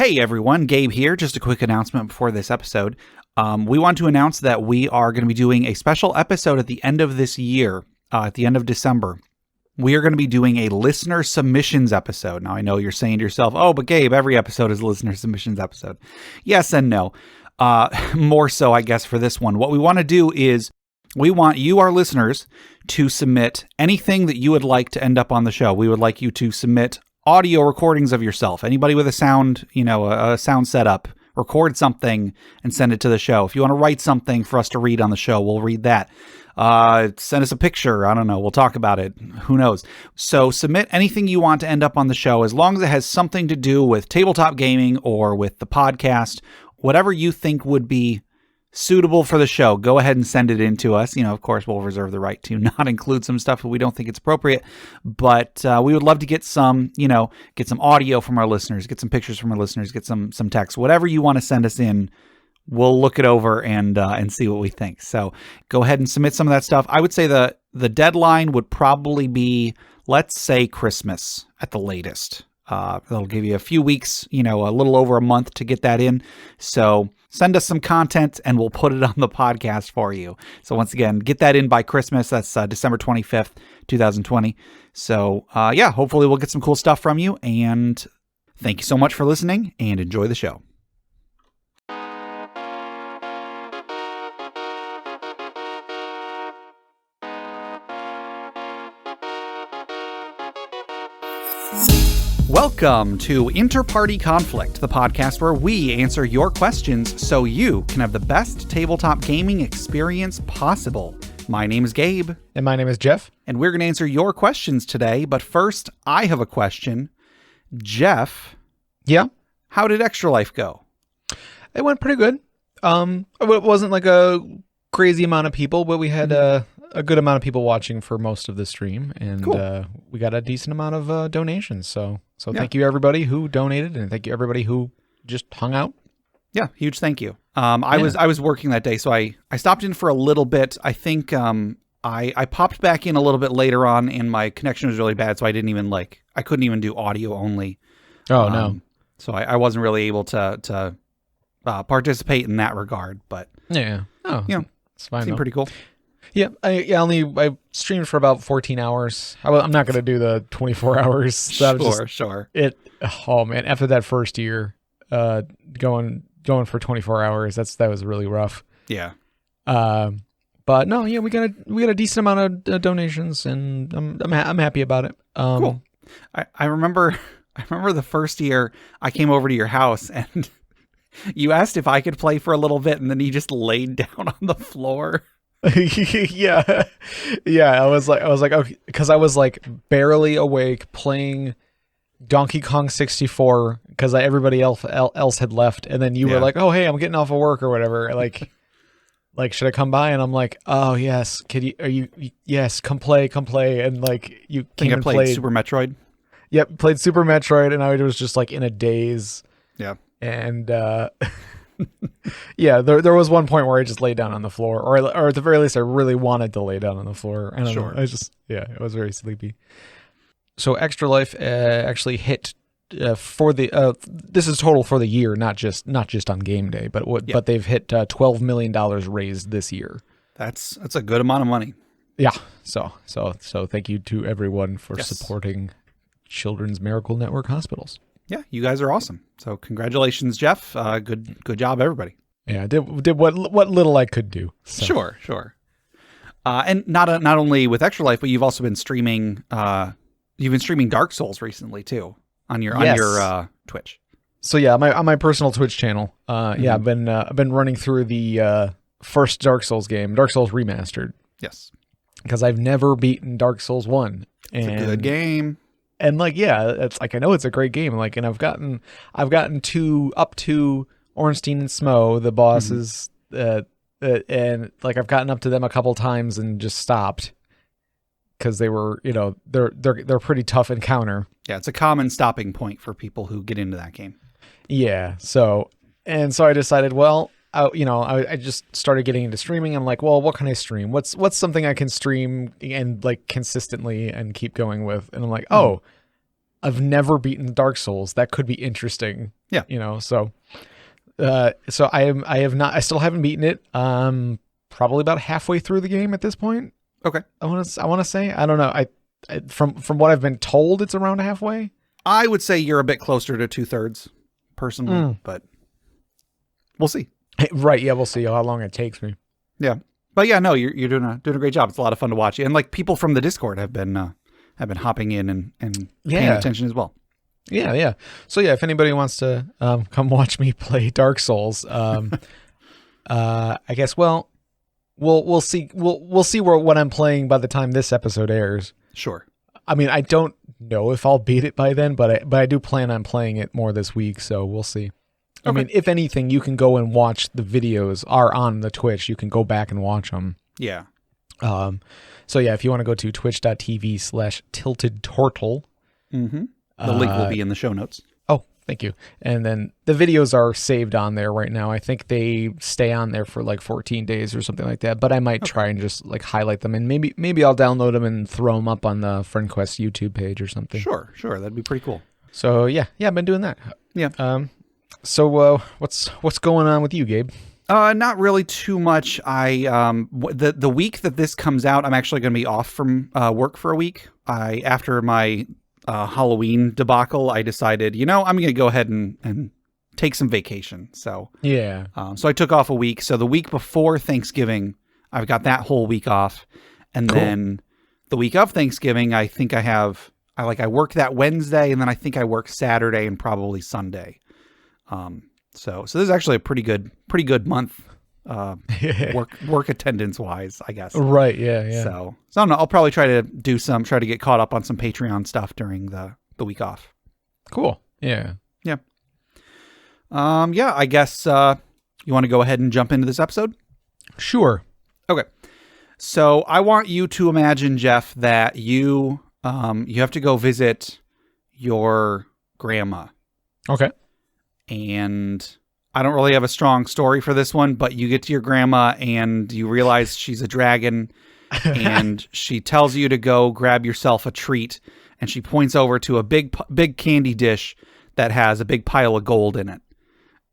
Hey everyone, Gabe here. Just a quick announcement before this episode. We want to announce that we are going to be doing a special episode at the end of this year, at the end of December. We are going to be doing a listener submissions episode. Now, I know you're saying to yourself, oh, but Gabe, every episode is a listener submissions episode. Yes and no. More so, I guess, for this one. What we want to do is we want you, our listeners, to submit anything that you would like to end up on the show. We would like you to submit audio recordings of yourself. Anybody with a sound, a sound setup, record something and send it to the show. If you want to write something for us to read on the show, we'll read that. Send us a picture. I don't know. We'll talk about it. Who knows? So submit anything you want to end up on the show, as long as it has something to do with tabletop gaming or with the podcast, whatever you think would be suitable for the show. Go ahead and send it in to us. Of course, we'll reserve the right to not include some stuff that we don't think it's appropriate, but we would love to get some, get some audio from our listeners, get some pictures from our listeners, get some text, whatever you want to send us in. We'll look it over and see what we think. So go ahead and submit some of that stuff. I would say the deadline would probably be, let's say, Christmas at the latest. That'll give you a few weeks, a little over a month to get that in. So send us some content and we'll put it on the podcast for you. So once again, get that in by Christmas. That's December 25th, 2020. So hopefully we'll get some cool stuff from you. And thank you so much for listening and enjoy the show. Welcome to InterPartyConflict, the podcast where we answer your questions so you can have the best tabletop gaming experience possible. My name is Gabe. And my name is Jeff. And we're going to answer your questions today. But first, I have a question. Jeff. Yeah? How did Extra Life go? It went pretty good. It wasn't like a crazy amount of people, but we had a good amount of people watching for most of the stream. And cool. We got a decent amount of donations. So thank you everybody who donated, and thank you everybody who just hung out. Yeah, huge thank you. I was working that day, so I stopped in for a little bit. I think I popped back in a little bit later on, and my connection was really bad, so I couldn't even do audio only. Oh no! So I wasn't really able to participate in that regard. But yeah, it's fine. Seemed pretty cool. Yeah, I streamed for about 14 hours. I'm not going to do the 24 hours. So Sure. Oh man, after that first year, going for 24 hours, that was really rough. Yeah. But no, yeah, we got a decent amount of donations, and I'm happy about it. Cool. I remember the first year I came over to your house and you asked if I could play for a little bit, and then you just laid down on the floor. yeah. I was like, okay, because I was like barely awake playing Donkey Kong 64 because everybody else had left, and then you were like, oh hey, I'm getting off of work or whatever. Like should I come by? And I'm like, oh yes, yes, come play, and like you came and played Super Metroid. Yep, played Super Metroid, and I was just like in a daze. Yeah, and yeah, there was one point where I just laid down on the floor, or at the very least, I really wanted to lay down on the floor. I don't know. I was very sleepy. So Extra Life actually hit for the this is total for the year, not just on game day, but they've hit $12 million raised this year. That's a good amount of money. Yeah. So thank you to everyone for supporting Children's Miracle Network hospitals. Yeah, you guys are awesome. So congratulations, Jeff. Good job, everybody. Yeah, I did what little I could do. So. Sure. And not only with Extra Life, but you've also been streaming. You've been streaming Dark Souls recently too on your Twitch. So yeah, on my personal Twitch channel. Yeah, I've been running through the first Dark Souls game, Dark Souls Remastered. Yes, because I've never beaten Dark Souls 1. It's a good game. And like, yeah, it's like, I know it's a great game. Like, and I've gotten up to Ornstein and Smo, the bosses, and like I've gotten up to them a couple times and just stopped because they were, they're pretty tough encounter. Yeah, it's a common stopping point for people who get into that game. Yeah, so I decided, well, I just started getting into streaming. I'm like, well, what can I stream? What's something I can stream and like consistently and keep going with? And I'm like, oh, I've never beaten Dark Souls. That could be interesting. Yeah. So I still haven't beaten it. Probably about halfway through the game at this point. Okay. I want to say, I don't know. I from what I've been told, it's around halfway. I would say you're a bit closer to 2/3 personally, but we'll see. Right. Yeah. We'll see how long it takes me. Yeah. But yeah, no, you're doing a great job. It's a lot of fun to watch. And like people from the Discord have been hopping in and paying attention as well. Yeah, yeah. So yeah, if anybody wants to come watch me play Dark Souls, I guess we'll see what I'm playing by the time this episode airs. Sure. I mean, I don't know if I'll beat it by then, but I do plan on playing it more this week, so we'll see. Okay. I mean, if anything, you can go and watch the videos are on the Twitch. You can go back and watch them. Yeah. So yeah, if you want to go to twitch.tv/tiltedturtle. Mm-hmm. The link will be in the show notes. Oh, thank you. And then the videos are saved on there right now. I think they stay on there for like 14 days or something like that. But I might try and just like highlight them, and maybe I'll download them and throw them up on the FriendQuest YouTube page or something. Sure. That'd be pretty cool. So yeah, I've been doing that. Yeah. So what's going on with you, Gabe? Not really too much. The week that this comes out, I'm actually going to be off from work for a week. After my Halloween debacle, I decided, I'm going to go ahead and take some vacation. So yeah. So I took off a week. So the week before Thanksgiving, I've got that whole week off, and then the week of Thanksgiving, I think I work that Wednesday, and then I think I work Saturday and probably Sunday. So this is actually a pretty good month, work attendance wise, I guess. Right. Yeah. So I don't know. I'll probably try to get caught up on some Patreon stuff during the week off. Cool. Yeah. Yeah. I guess, you want to go ahead and jump into this episode? Sure. Okay. So I want you to imagine, Jeff, that you have to go visit your grandma. Okay. And I don't really have a strong story for this one, but you get to your grandma and you realize she's a dragon, and she tells you to go grab yourself a treat, and she points over to a big candy dish that has a big pile of gold in it,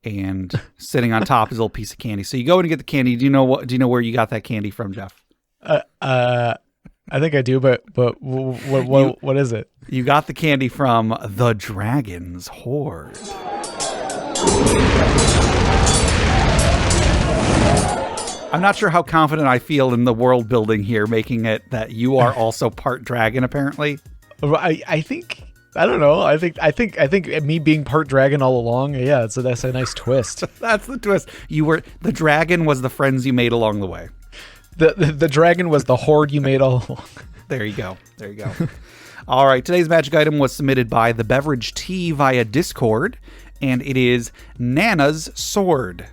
and sitting on top is a little piece of candy. So you go in and get the candy. Do you know where you got that candy from, Jeff? I think I do, but what is it? You got the candy from the Dragon's Hoard. I'm not sure how confident I feel in the world building here, making it that you are also part dragon, apparently. I think, I don't know. I think me being part dragon all along. Yeah, that's a nice twist. That's the twist. The dragon was the friends you made along the way. The dragon was the horde you made all along. There you go. All right. Today's magic item was submitted by the Beverage Tea via Discord, and it is Nana's Sword.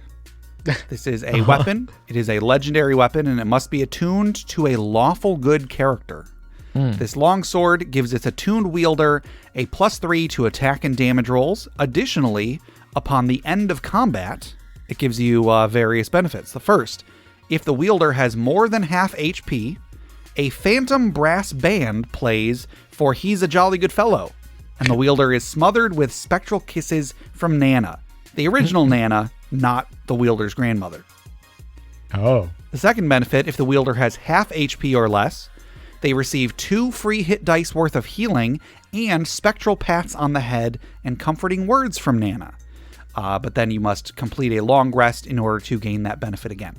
This is a weapon. It is a legendary weapon, and it must be attuned to a lawful good character. This long sword gives its attuned wielder a +3 to attack and damage rolls. Additionally, upon the end of combat, it gives you various benefits. The first, if the wielder has more than half HP, a phantom brass band plays for He's a Jolly Good Fellow, and the wielder is smothered with spectral kisses from Nana, the original Nana, not the wielder's grandmother. Oh. The second benefit, if the wielder has half HP or less, they receive 2 free hit dice worth of healing and spectral pats on the head and comforting words from Nana. But then you must complete a long rest in order to gain that benefit again.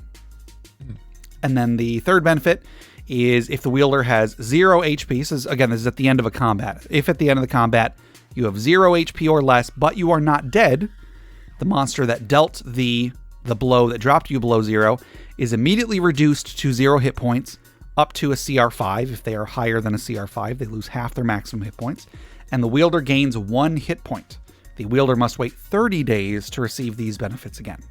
And then the third benefit is if the wielder has 0 HP. So this is at the end of a combat. If at the end of the combat you have 0 HP or less, but you are not dead, the monster that dealt the blow that dropped you below 0 is immediately reduced to 0 hit points up to a CR5. If they are higher than a CR5, they lose half their maximum hit points, and the wielder gains 1 hit point. The wielder must wait 30 days to receive these benefits again.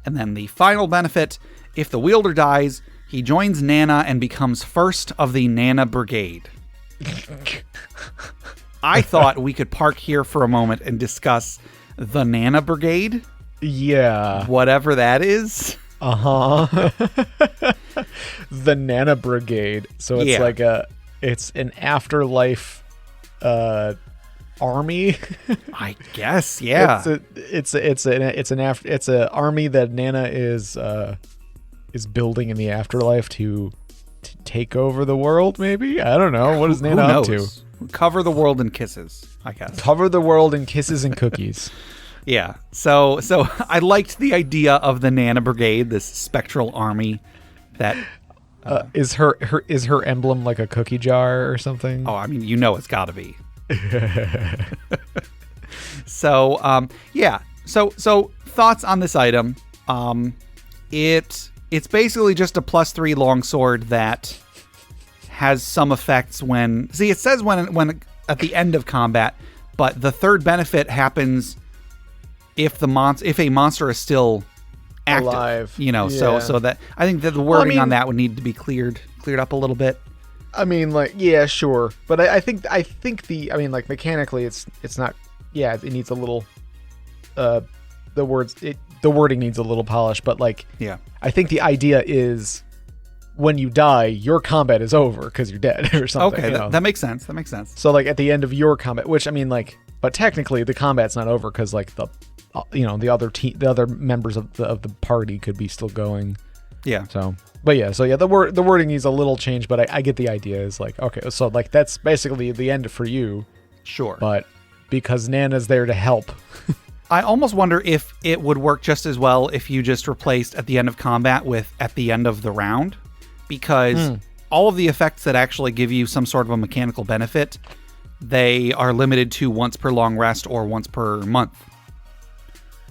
And then the final benefit, if the wielder dies, he joins Nana and becomes first of the Nana Brigade. I thought we could park here for a moment and discuss the Nana Brigade. Yeah. Whatever that is. The Nana Brigade. So it's it's an afterlife army. I guess, yeah. It's an army that Nana is building in the afterlife to take over the world. Maybe, I don't know. What is Nana up to? Cover the world in kisses, I guess. Cover the world in kisses and cookies. Yeah. So I liked the idea of the Nana Brigade, this spectral army that is her emblem like a cookie jar or something? Oh, I mean, it's got to be. So, yeah. So thoughts on this item? It's basically just a +3 longsword that has some effects when. See, it says when at the end of combat, but the third benefit happens if a monster is still active, alive. So that I think that the wording on that would need to be cleared up a little bit. I mean, like, yeah, sure, but I think mechanically, it's not. Yeah, it needs a little. The wording needs a little polish, but like, yeah, I think the idea is when you die, your combat is over because you're dead or something. Okay, that makes sense. So like at the end of your combat, which I mean, like, but technically the combat's not over because like the other members of the party could be still going. Yeah. So the wording needs a little change, but I get the idea. Is like, okay, so like that's basically the end for you. Sure. But because Nana's there to help. I almost wonder if it would work just as well if you just replaced at the end of combat with at the end of the round, because all of the effects that actually give you some sort of a mechanical benefit, they are limited to once per long rest or once per month.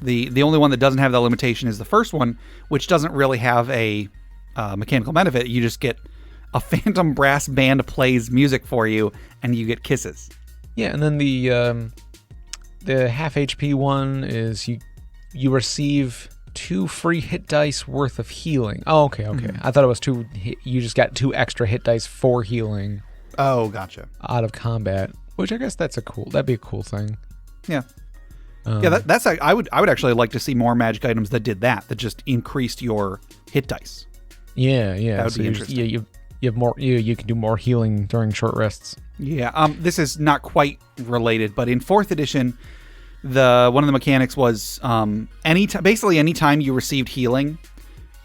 The only one that doesn't have that limitation is the first one, which doesn't really have a mechanical benefit. You just get a phantom brass band plays music for you, and you get kisses. Yeah, and then the half HP one is you receive 2 free hit dice worth of healing. Oh, okay. I thought it was 2. You just got 2 extra hit dice for healing. Oh, gotcha. Out of combat, which I guess that'd be a cool thing. Yeah. That's I would actually like to see more magic items that did that just increased your hit dice. Yeah. That would be interesting. You have more. You can do more healing during short rests. Yeah. This is not quite related, but in 4th edition, one of the mechanics was anytime you received healing,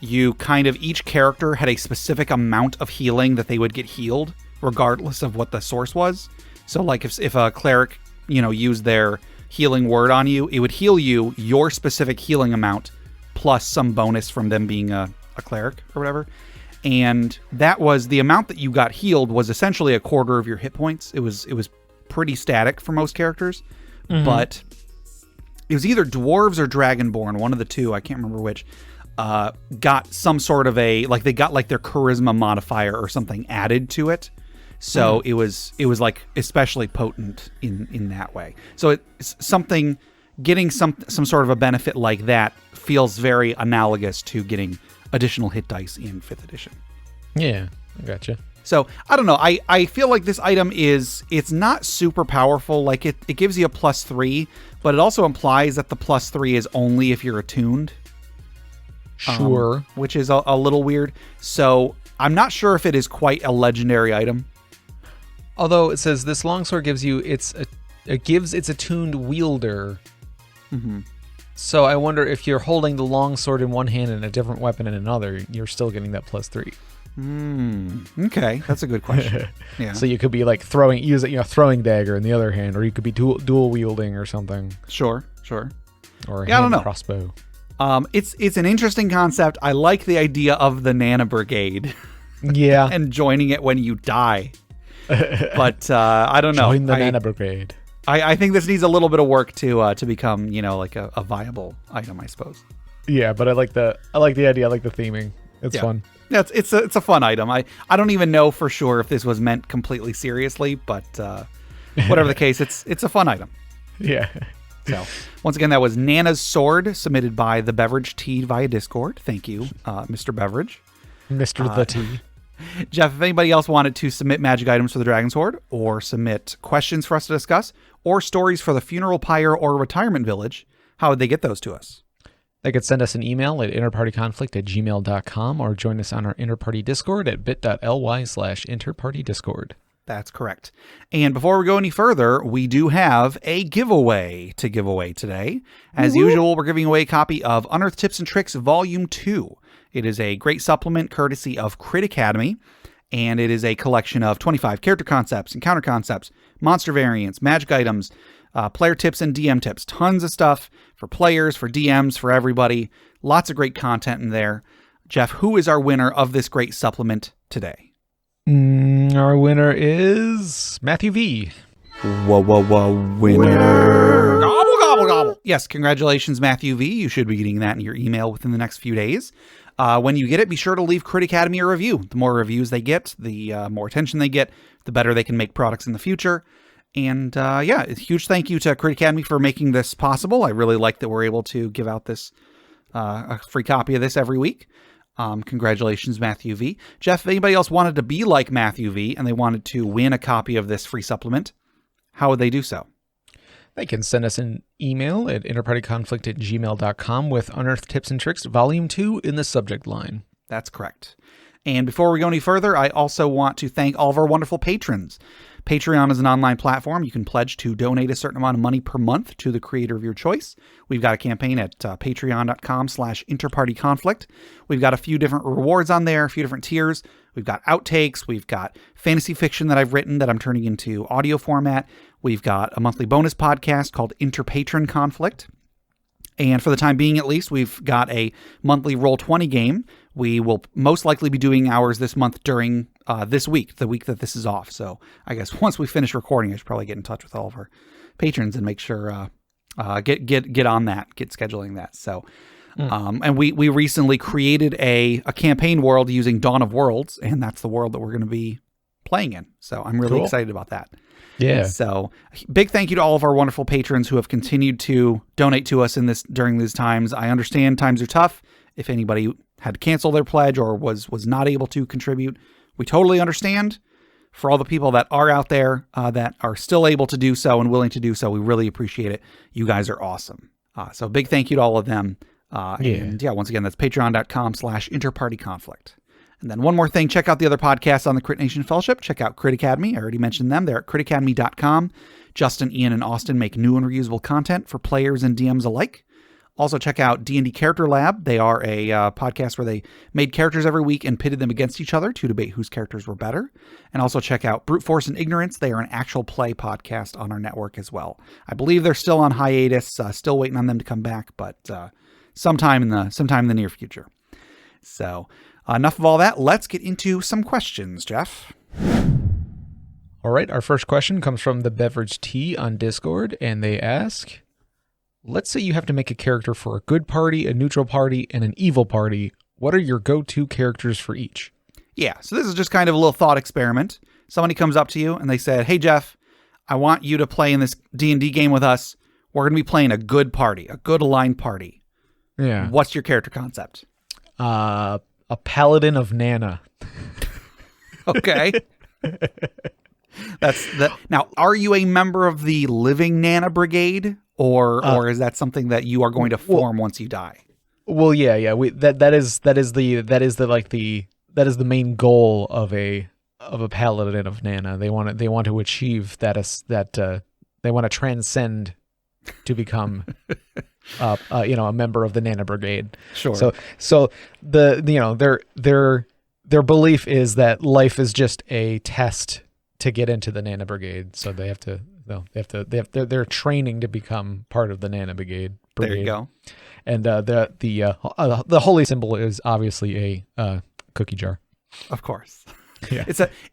you kind of each character had a specific amount of healing that they would get healed, regardless of what the source was. So, like if a cleric, used their healing word on you, it would heal you your specific healing amount plus some bonus from them being a cleric or whatever. And that was the amount that you got healed was essentially a quarter of your hit points. It was pretty static for most characters, but it was either dwarves or dragonborn, one of the two, I can't remember which, got some sort of they got like their charisma modifier or something added to it. So it was like especially potent in that way. So it's something, getting some sort of a benefit like that feels very analogous to getting additional hit dice in 5th edition. Yeah, I gotcha. So I don't know. I feel like this item it's not super powerful. Like it gives you a +3, but it also implies that the +3 is only if you're attuned. Sure. Which is a little weird. So I'm not sure if it is quite a legendary item. Although it says this longsword gives you its attuned wielder. Mm-hmm. So I wonder if you're holding the longsword in one hand and a different weapon in another, you're still getting that +3. Okay, that's a good question. Yeah. So you could be like throwing dagger in the other hand, or you could be dual wielding or something. Sure. Or I don't know. Crossbow. It's an interesting concept. I like the idea of the Nana Brigade. Yeah. And joining it when you die. But I don't know. Join the Nana Brigade. I think this needs a little bit of work to become, like a viable item, I suppose. Yeah, but I like the idea. I like the theming. It's fun. Yeah, it's a fun item. I don't even know for sure if this was meant completely seriously, but whatever the case, it's a fun item. Yeah. So once again, that was Nana's Sword, submitted by the Beverage Tea via Discord. Thank you, Mr. Beverage. Mr. The Tea. Jeff, if anybody else wanted to submit magic items for the Dragon's Horde, or submit questions for us to discuss, or stories for the funeral pyre or retirement village, how would they get those to us? They could send us an email at interpartyconflict@gmail.com or join us on our Interparty Discord at bit.ly/interpartydiscord. That's correct. And before we go any further, we do have a giveaway to give away today. As usual, we're giving away a copy of Unearthed Tips and Tricks Volume 2. It is a great supplement courtesy of Crit Academy, and it is a collection of 25 character concepts, encounter concepts, monster variants, magic items, player tips and DM tips. Tons of stuff for players, for DMs, for everybody. Lots of great content in there. Jeff, who is our winner of this great supplement today? Our winner is Matthew V. Winner. Gobble, gobble, gobble. Yes, congratulations, Matthew V. You should be getting that in your email within the next few days. When you get it, be sure to leave Crit Academy a review. The more reviews they get, the more attention they get, the better they can make products in the future. And a huge thank you to Crit Academy for making this possible. I really like that we're able to give out this a free copy of this every week. Congratulations, Matthew V. Jeff, if anybody else wanted to be like Matthew V and they wanted to win a copy of this free supplement, how would they do so? They can send us an email at interpartyconflict@gmail.com with Unearthed Tips and Tricks Volume 2 in the subject line. That's correct. And before we go any further, I also want to thank all of our wonderful patrons. Patreon is an online platform. You can pledge to donate a certain amount of money per month to the creator of your choice. We've got a campaign at patreon.com/InterPartyConflict. We've got a few different rewards on there, a few different tiers. We've got outtakes. We've got fantasy fiction that I've written that I'm turning into audio format. We've got a monthly bonus podcast called InterPatronConflict. And for the time being, at least, we've got a monthly Roll20 game. We will most likely be doing ours this month during this week, the week that this is off. So I guess once we finish recording, I should probably get in touch with all of our patrons and make sure get on that, get scheduling that. So and we recently created a campaign world using Dawn of Worlds, and that's the world that we're going to be playing in. So I'm really excited about that. Yeah. So big thank you to all of our wonderful patrons who have continued to donate to us during these times. I understand times are tough. If anybody had to cancel their pledge or was not able to contribute, we totally understand. For all the people that are out there that are still able to do so and willing to do so, we really appreciate it. You guys are awesome. So big thank you to all of them. And once again, that's patreon.com/interpartyconflict. And then one more thing, check out the other podcasts on the Crit Nation Fellowship. Check out Crit Academy. I already mentioned them. They're at critacademy.com. Justin, Ian, and Austin make new and reusable content for players and DMs alike. Also, check out D&D Character Lab. They are a podcast where they made characters every week and pitted them against each other to debate whose characters were better. And also check out Brute Force and Ignorance. They are an actual play podcast on our network as well. I believe they're still on hiatus, still waiting on them to come back, but sometime in the near future. So enough of all that. Let's get into some questions, Jeff. All right. Our first question comes from the Beverage Tea on Discord, and they ask, let's say you have to make a character for a good party, a neutral party, and an evil party. What are your go-to characters for each? Yeah, so this is just kind of a little thought experiment. Somebody comes up to you and they said, hey, Jeff, I want you to play in this D&D game with us. We're going to be playing a good party, a good aligned party. Yeah. What's your character concept? A paladin of Nana. Okay. That's that. Now, are you a member of the Living Nana Brigade, or is that something that you are going to form once you die? Well, yeah. That is the main goal of a paladin of Nana. They want to achieve that they want to transcend to become a member of the Nana Brigade. Sure. So their belief is that life is just a test to get into the Nana Brigade. So they're training to become part of the Nana Brigade. There you go. And the holy symbol is obviously a cookie jar. Of course. Yeah.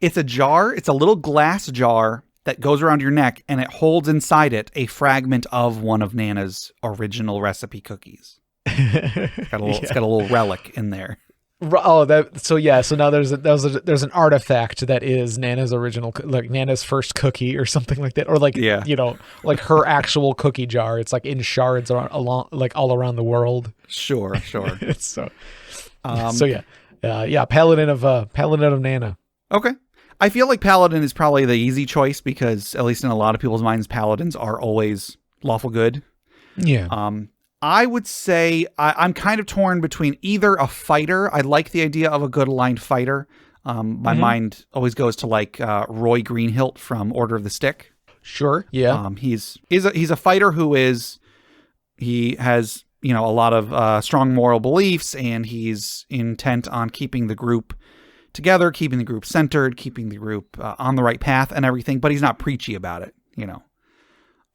It's a jar. It's a little glass jar that goes around your neck, and it holds inside it a fragment of one of Nana's original recipe cookies. It's got a little relic in there. Oh, so now there's an artifact that is Nana's original, like Nana's first cookie or something like that, or like like her actual cookie jar. It's like in shards all around the world. Sure. Paladin of Nana. Okay. I feel like Paladin is probably the easy choice because, at least in a lot of people's minds, Paladins are always lawful good. Yeah. I would say I'm kind of torn between either a fighter. I like the idea of a good aligned fighter. My mind always goes to like Roy Greenhilt from Order of the Stick. Sure. Yeah. He's a fighter he has a lot of strong moral beliefs, and he's intent on keeping the group together, keeping the group centered, keeping the group on the right path and everything. But he's not preachy about it,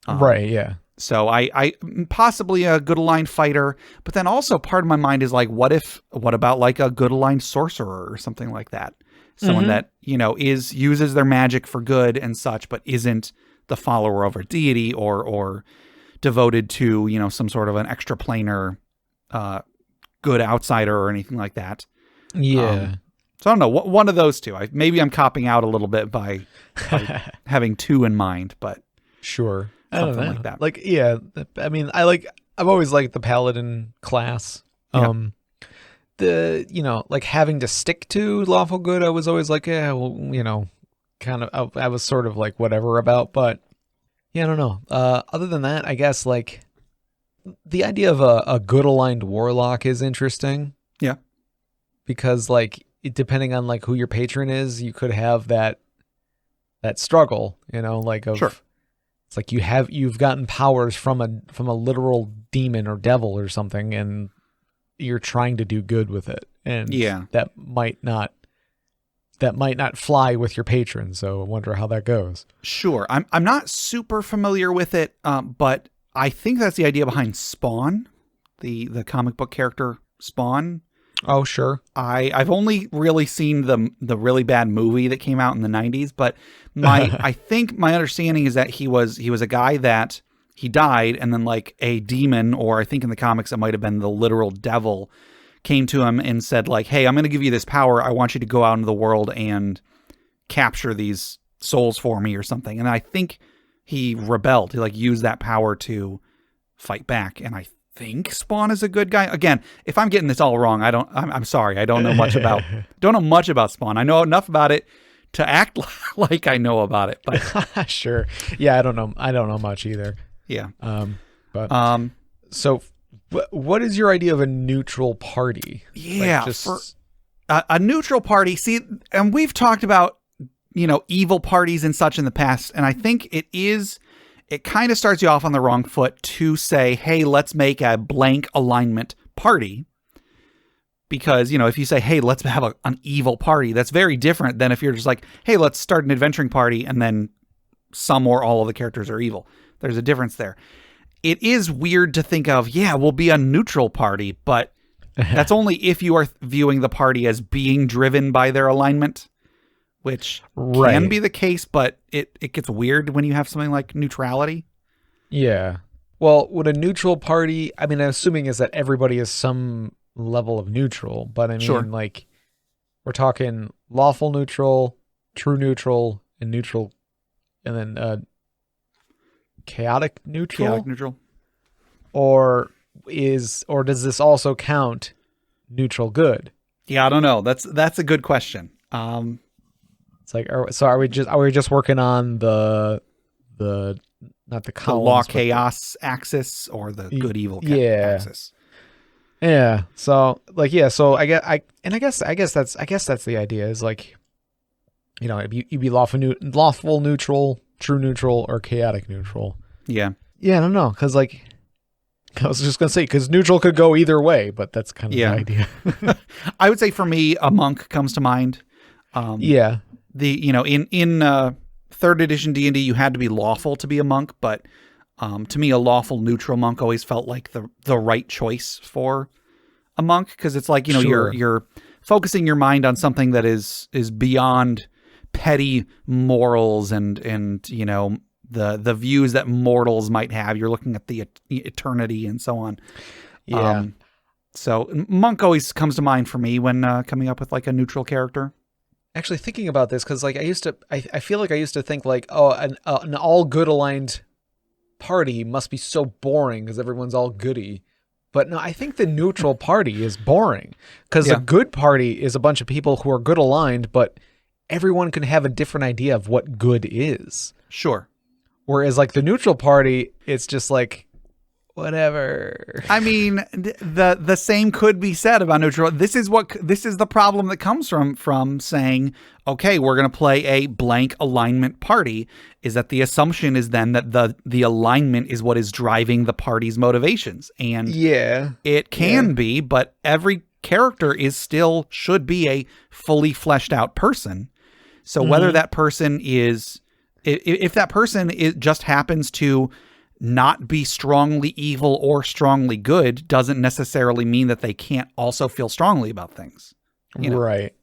Right. Yeah. So I possibly a good aligned fighter, but then also part of my mind is like, what about like a good aligned sorcerer or something like that? Someone that, uses their magic for good and such, but isn't the follower of a deity or devoted to, some sort of an extraplanar good outsider or anything like that. Yeah. So I don't know, one of those two. Maybe I'm copping out a little bit by having two in mind, but sure. something like that. Like, yeah, I mean, I've always liked the paladin class. Yeah. Like having to stick to lawful good, I was always like, yeah, well, kind of, I was sort of like whatever about, but yeah, I don't know. Other than that, I guess like the idea of a good aligned warlock is interesting. Yeah. Because like, depending on like who your patron is, you could have that struggle, like of, sure. It's like you've gotten powers from a literal demon or devil or something, and you're trying to do good with it, and that might not fly with your patron. So I wonder how that goes. Sure, I'm not super familiar with it, but I think that's the idea behind Spawn, the comic book character Spawn. Oh, sure. I've only really seen the really bad movie that came out in the 90s, but I think my understanding is that he was a guy that he died, and then like a demon, or I think in the comics it might have been the literal devil, came to him and said like, hey, I'm going to give you this power. I want you to go out into the world and capture these souls for me or something. And I think he rebelled. He like used that power to fight back. And I think Spawn is a good guy. Again, if I'm getting this all wrong, I'm sorry. I don't know much about Spawn. I know enough about it to act like I know about it, but sure. Yeah. I don't know much either. Yeah. So what is your idea of a neutral party? Yeah. Like for a neutral party. See, and we've talked about, evil parties and such in the past. And I think it kind of starts you off on the wrong foot to say, hey, let's make a blank alignment party. Because, if you say, hey, let's have an evil party, that's very different than if you're just like, hey, let's start an adventuring party and then some or all of the characters are evil. There's a difference there. It is weird to think of, we'll be a neutral party, but that's only if you are viewing the party as being driven by their alignment, which can be the case, but it gets weird when you have something like neutrality. Yeah. Well, would a neutral party, I mean, I'm assuming is that everybody is some level of neutral, but I mean, like, we're talking lawful neutral, true neutral, and neutral, and then chaotic neutral? Chaotic neutral. Or does this also count neutral good? Yeah, I don't know. That's a good question. It's like, are we just working on the not the columns, the law chaos axis or the good evil axis? Yeah. So like, so I guess that's the idea is like, you'd be lawful neutral, true neutral, or chaotic neutral. Yeah. Yeah, I don't know, because like, I was just gonna say, because neutral could go either way, but that's kind of the idea. I would say for me, a monk comes to mind. Yeah. In third edition D&D, you had to be lawful to be a monk, but to me, a lawful neutral monk always felt like the right choice for a monk, because it's like you're focusing your mind on something that is beyond petty morals and the views that mortals might have. You're looking at the eternity and so on. Yeah. So monk always comes to mind for me when coming up with like a neutral character. Actually, thinking about this, because like I feel like I used to think like, oh, an all good aligned party must be so boring because everyone's all goody. But no, I think the neutral party is boring, because a good party is a bunch of people who are good aligned, but everyone can have a different idea of what good is. Sure. Whereas like the neutral party, it's just like, whatever. I mean, the same could be said about neutral. This is the problem that comes from saying, okay, we're going to play a blank alignment party, is that the assumption is then that the alignment is what is driving the party's motivations. And it can be, but every character should be a fully fleshed out person. So whether that person is, if that person just happens to not be strongly evil or strongly good, doesn't necessarily mean that they can't also feel strongly about things. Right.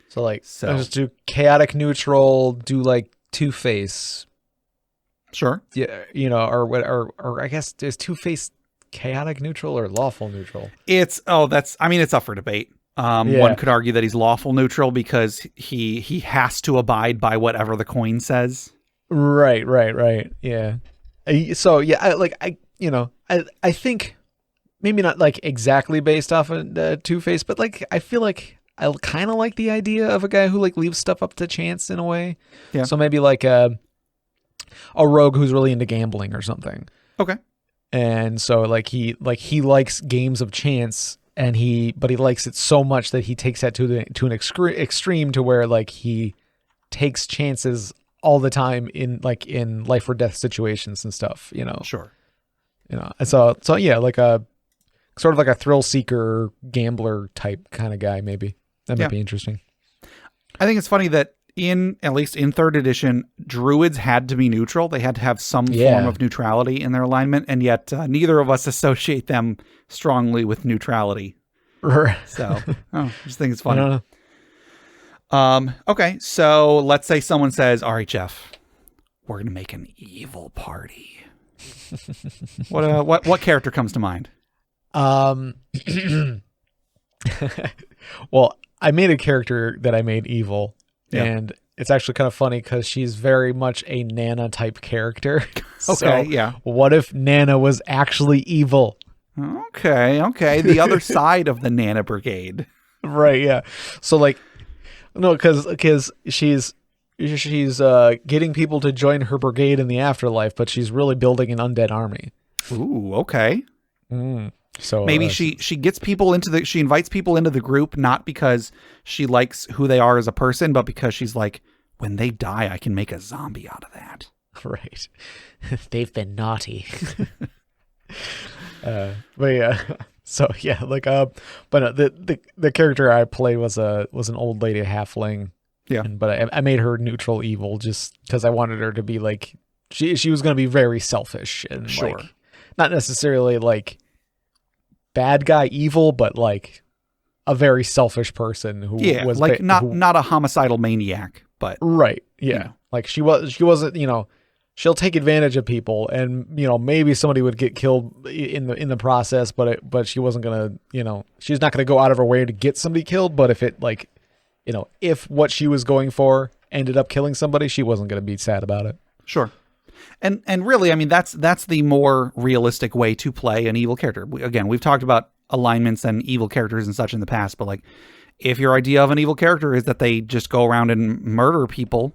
So I'll just do chaotic neutral, do like Two-Face. Sure. Yeah, or I guess is Two-Face chaotic neutral or lawful neutral? It's up for debate. One could argue that he's lawful neutral because he has to abide by whatever the coin says. Right. Yeah. So yeah, I think maybe not like exactly based off of Two-Face, but like I feel like I kind of like the idea of a guy who like leaves stuff up to chance in a way. Yeah. So maybe like a rogue who's really into gambling or something. Okay. And so he likes games of chance, but he likes it so much that he takes that to an extreme to where like he takes chances all the time in life or death situations and stuff, Sure. So yeah, like a sort of like a thrill seeker gambler type kind of guy, maybe. That might be interesting. I think it's funny that at least in third edition, druids had to be neutral. They had to have some form of neutrality in their alignment, and yet neither of us associate them strongly with neutrality. So I just think it's funny. Okay, so let's say someone says, all right, Jeff, we're going to make an evil party. What character comes to mind? Well, I made a character that I made evil, and it's actually kind of funny because she's very much a Nana type character. What if Nana was actually evil? Okay. The other side of the Nana Brigade. Right, yeah. So no, because she's getting people to join her brigade in the afterlife, but she's really building an undead army. Ooh, okay. So maybe she gets people she invites people into the group not because she likes who they are as a person, but because she's like, when they die, I can make a zombie out of that. Right. They've been naughty. But yeah. So yeah, but the character I played was an old lady halfling. Yeah. But I made her neutral evil just because I wanted her to be like she was going to be very selfish and not necessarily like bad guy evil, but like a very selfish person who was not a homicidal maniac, but right. Yeah. Like she wasn't, she'll take advantage of people, and maybe somebody would get killed in the process, but she wasn't gonna, she's not gonna go out of her way to get somebody killed. But if it if what she was going for ended up killing somebody, she wasn't gonna be sad about it. Sure. And really, I mean, that's the more realistic way to play an evil character. Again, we've talked about alignments and evil characters and such in the past, but like, if your idea of an evil character is that they just go around and murder people,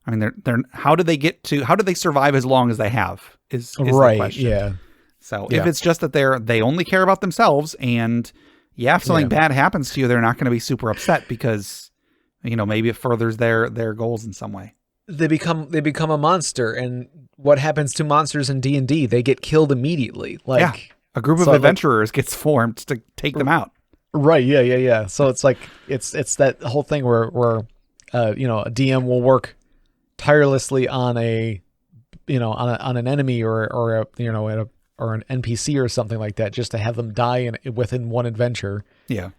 I mean, how do they survive as long as they have? Is the question. Yeah. So if it's just that they only care about themselves, and if something bad happens to you, they're not going to be super upset because maybe it furthers their goals in some way. They become a monster, and what happens to monsters in D&D? They get killed immedially. A group of adventurers gets formed to take them out. Right. Yeah. So it's like it's that whole thing where a DM will work tirelessly on an enemy or an NPC or something like that, just to have them die within one adventure. Yeah.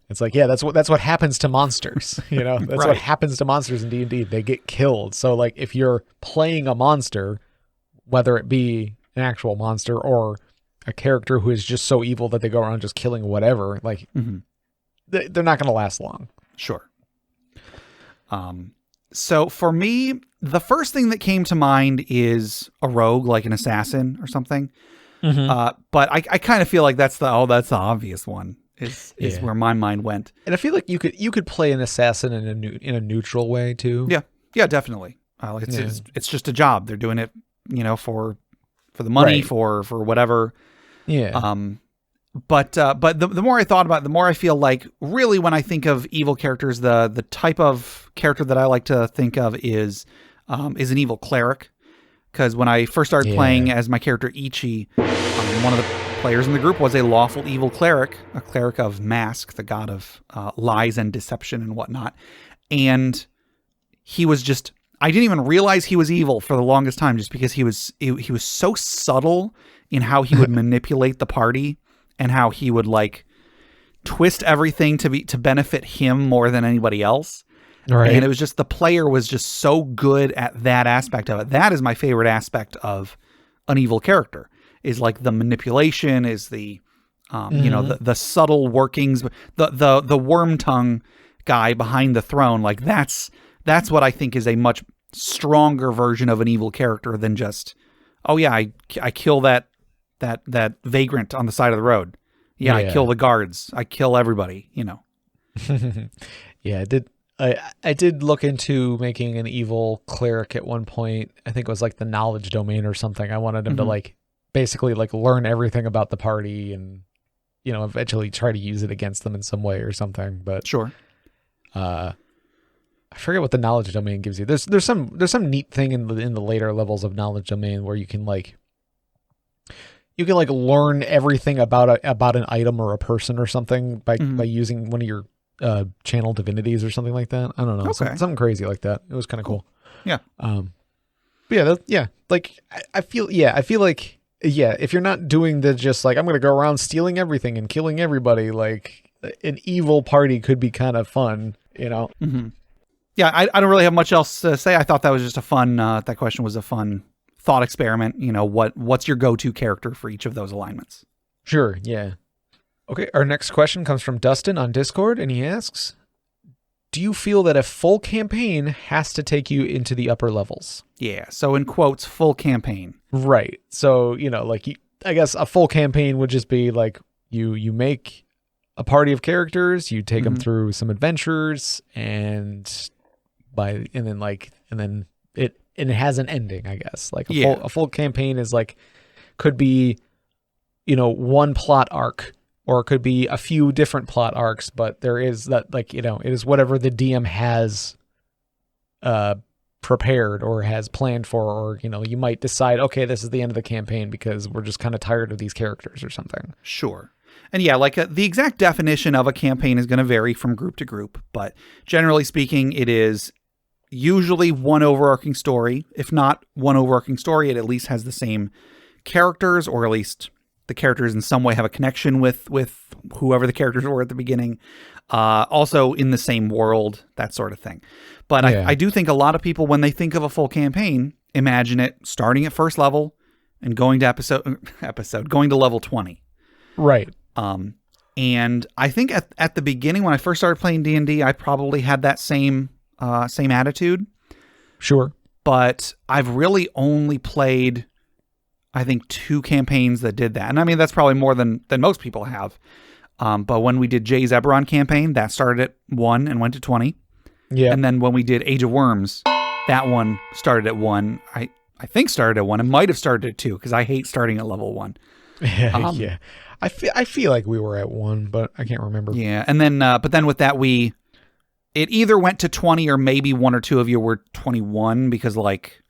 It's like, that's what happens to monsters. That's right. What happens to monsters in D&D. They get killed. So like, if you're playing a monster, whether it be an actual monster or a character who is just so evil that they go around just killing whatever, like they're not going to last long. Sure. So for me, the first thing that came to mind is a rogue, like an assassin or something. But I kind of feel like that's the obvious one. Is where my mind went. And I feel like you could play an assassin in a neutral way too. Yeah, definitely. It's just a job. They're doing it, for for the money, Right. for whatever. Yeah. But the more I thought about it, the more I feel like really when I think of evil characters, the type of character that I like to think of is an evil cleric. Because when I first started playing as my character Ichi, one of the players in the group was a lawful evil cleric, a cleric of Mask, the god of lies and deception and whatnot. And he was just, I didn't even realize he was evil for the longest time, just because he was so subtle in how he would manipulate the party and how he would like twist everything to benefit him more than anybody else. Right. And it was just, the player was just so good at that aspect of it. That is my favorite aspect of an evil character, is like the manipulation, is the, the subtle workings, the worm tongue guy behind the throne. Like that's what I think is a much stronger version of an evil character than just, oh yeah, I kill that vagrant on the side of the road. Yeah. I kill the guards. I kill everybody, Yeah, I did look into making an evil cleric at one point. I think it was like the knowledge domain or something. I wanted him to like basically like learn everything about the party and eventually try to use it against them in some way or something. But sure. I forget what the knowledge domain gives you. There's some neat thing in the later levels of knowledge domain where you can learn everything about an item or a person or something by using one of your channel divinities or something like that. I don't know. Okay. Something crazy like that. It was kind of cool. Yeah. Like I feel like, if you're not doing the just like, I'm going to go around stealing everything and killing everybody, like an evil party could be kind of fun, Mm-hmm. Yeah. I don't really have much else to say. I thought that was just a fun, that question was a fun thought experiment. What's your go-to character for each of those alignments? Sure. Yeah. Okay, our next question comes from Dustin on Discord, and he asks, do you feel that a full campaign has to take you into the upper levels? Yeah, so in quotes, full campaign. Right. So, I guess a full campaign would just be like you make a party of characters, you take them through some adventures, and then it has an ending, I guess. Like a full campaign is like, could be, one plot arc, or it could be a few different plot arcs, but there is that, like, it is whatever the DM has prepared or has planned for, or, you might decide, okay, this is the end of the campaign because we're just kind of tired of these characters or something. Sure. And yeah, like the exact definition of a campaign is going to vary from group to group, but generally speaking, it is usually one overarching story. If not one overarching story, it at least has the same characters, or at least the characters in some way have a connection with whoever the characters were at the beginning. Also in the same world, that sort of thing. But I do think a lot of people, when they think of a full campaign, imagine it starting at first level and going to going to level 20. Right. And I think at the beginning, when I first started playing D&D, I probably had that same attitude. Sure. But I've really only played, I think, 2 campaigns that did that. And I mean, that's probably more than most people have. But when we did Jay's Eberron campaign, that started at 1 and went to 20. Yeah. And then when we did Age of Worms, that one started at 1. I think started at 1. It might have started at 2 because I hate starting at level 1. Yeah. I feel like we were at 1, but I can't remember. Yeah. And then, but then with that, it either went to 20 or maybe 1 or 2 of you were 21 because like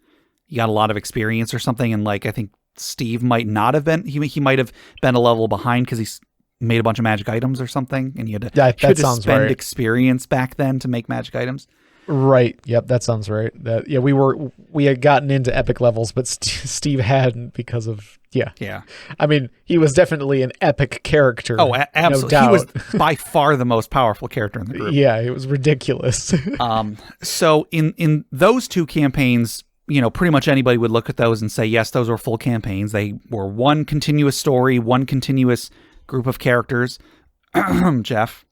you got a lot of experience or something. And like, I think Steve might not have been, he might have been a level behind because he's made a bunch of magic items or something. And you had to spend experience back then to make magic items. Right. Yep. That sounds right. We had gotten into epic levels, but Steve hadn't because of, Yeah. I mean, he was definitely an epic character. Oh, absolutely. No doubt. He was by far the most powerful character in the group. Yeah, it was ridiculous. So in those 2 campaigns, pretty much anybody would look at those and say, yes, those were full campaigns. They were one continuous story, one continuous group of characters. Jeff.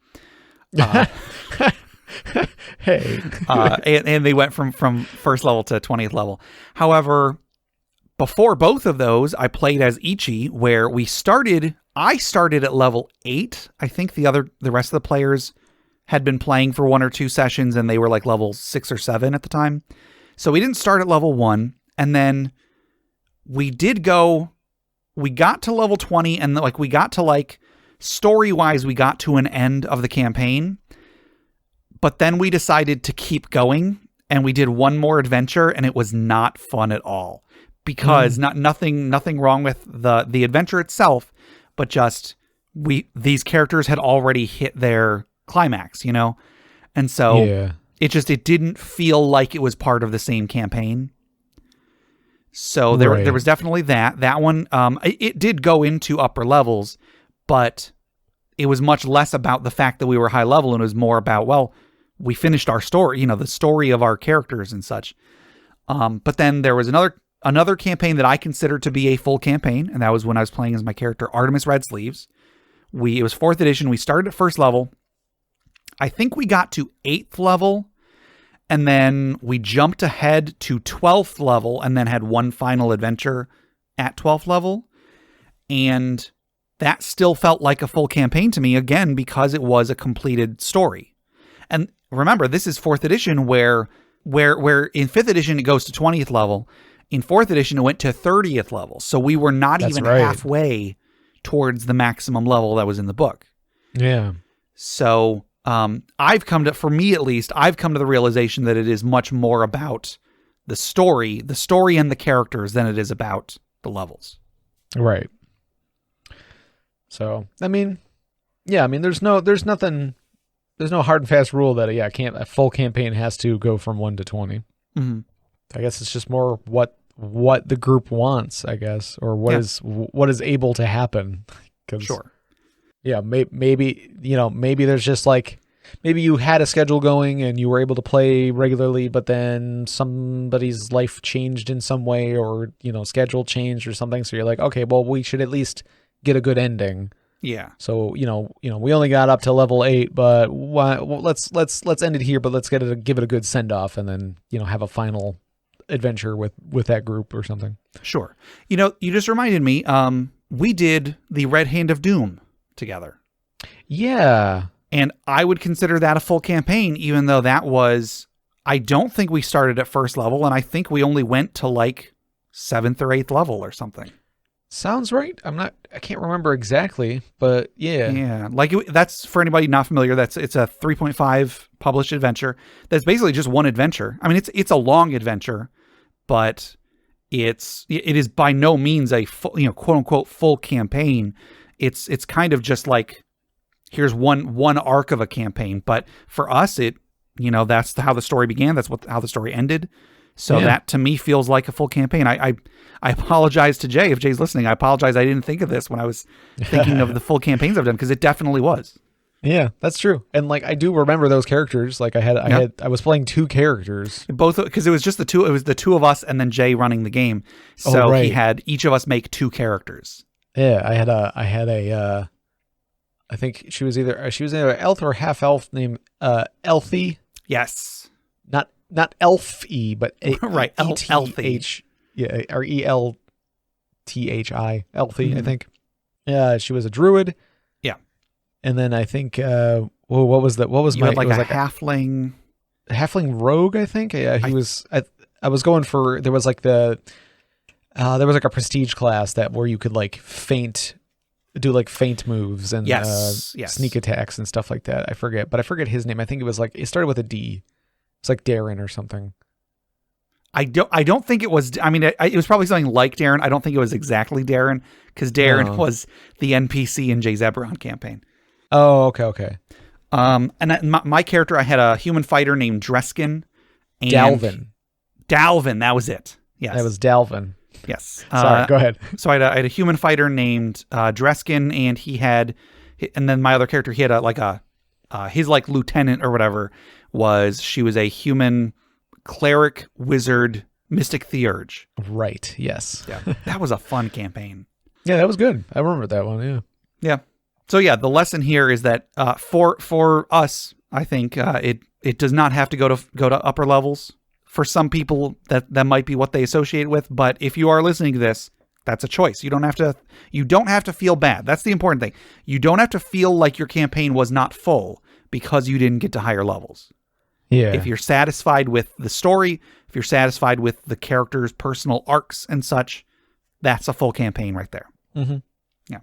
Hey. And they went from first level to 20th level. However, before both of those, I played as Ichi, where I started at level 8. I think the rest of the players had been playing for 1 or 2 sessions and they were like level 6 or 7 at the time. So we didn't start at level 1. And then we got to level 20 and like we got to like story-wise, we got to an end of the campaign, but then we decided to keep going and we did one more adventure and it was not fun at all because nothing wrong with the adventure itself, but just these characters had already hit their climax, you know? And so it didn't feel like it was part of the same campaign. So there was definitely that one. It did go into upper levels, but it was much less about the fact that we were high level and it was more about, well, we finished our story, you know, the story of our characters and such. But then there was another campaign that I considered to be a full campaign, and that was when I was playing as my character Artemis Red Sleeves. It was 4th edition. We started at 1st level. I think we got to 8th level, and then we jumped ahead to 12th level and then had one final adventure at 12th level. And that still felt like a full campaign to me, again, because it was a completed story. And remember, this is 4th edition where in 5th edition it goes to 20th level. In 4th edition, it went to 30th level. So we were not even halfway towards the maximum level that was in the book. Yeah. So for me at least, I've come to the realization that it is much more about the story and the characters than it is about the levels. Right. So, I mean, there's no hard and fast rule that a full campaign has to go from 1 to 20. Mm-hmm. I guess it's just more what the group wants, I guess, or what is able to happen. Sure. Yeah, maybe there's just like, maybe you had a schedule going and you were able to play regularly, but then somebody's life changed in some way, or, you know, schedule changed or something. So you're like, okay, well, we should at least get a good ending. Yeah. So, you know, we only got up to level 8, but let's end it here, but let's give it a good send off, and then, you know, have a final adventure with that group or something. Sure. You know, you just reminded me, we did the Red Hand of Doom together. Yeah. And I would consider that a full campaign, even though I don't think we started at 1st level, and I think we only went to like 7th or 8th level or something. Sounds right. I can't remember exactly, but yeah. Yeah. Like that's, for anybody not familiar, it's a 3.5 published adventure. That's basically just one adventure. I mean, it's a long adventure, but it is by no means a full, you know, quote unquote full campaign. It's kind of just like, here's one arc of a campaign. But for us, that's how the story began. That's how the story ended. So that to me feels like a full campaign. I apologize to Jay if Jay's listening. I apologize. I didn't think of this when I was thinking of the full campaigns I've done, because it definitely was. Yeah, that's true. And like, I do remember those characters. Like I was playing 2 characters, both, because it was just the two. It was the 2 of us and then Jay running the game. So he had each of us make 2 characters. Yeah, I had a I think she was either elf or half elf named Elfie. Yes. Not Elfie, but right, Elfie. Yeah, or Elthi, Elfie, I think. Yeah, she was a druid. Yeah. And then I think what was that? What was you had like a halfling rogue, I think. Yeah, I was going for, there was like a prestige class where you could like do like feint moves and sneak attacks and stuff like that. I forget his name. I think it started with a D. It's like Darren or something. I don't think it was. I mean, it was probably something like Darren. I don't think it was exactly Darren, because Darren was the NPC in Jay's Eberron campaign. Oh, okay. And my character, I had a human fighter named Dreskin. And Dalvin, that was it. Yes, that was Dalvin. Yes. Sorry, go ahead. So I had a human fighter named Dreskin, and then my other character, he had his like lieutenant or whatever she was a human cleric wizard mystic theurge. Right. Yes. Yeah. That was a fun campaign. Yeah, that was good. I remember that one. Yeah. Yeah. So yeah, the lesson here is that for us, I think it does not have to go to upper levels. For some people, that might be what they associate with. But if you are listening to this, that's a choice. You don't have to feel bad. That's the important thing. You don't have to feel like your campaign was not full because you didn't get to higher levels. Yeah. If you're satisfied with the story, if you're satisfied with the characters' personal arcs and such, that's a full campaign right there. Mm-hmm. Yeah.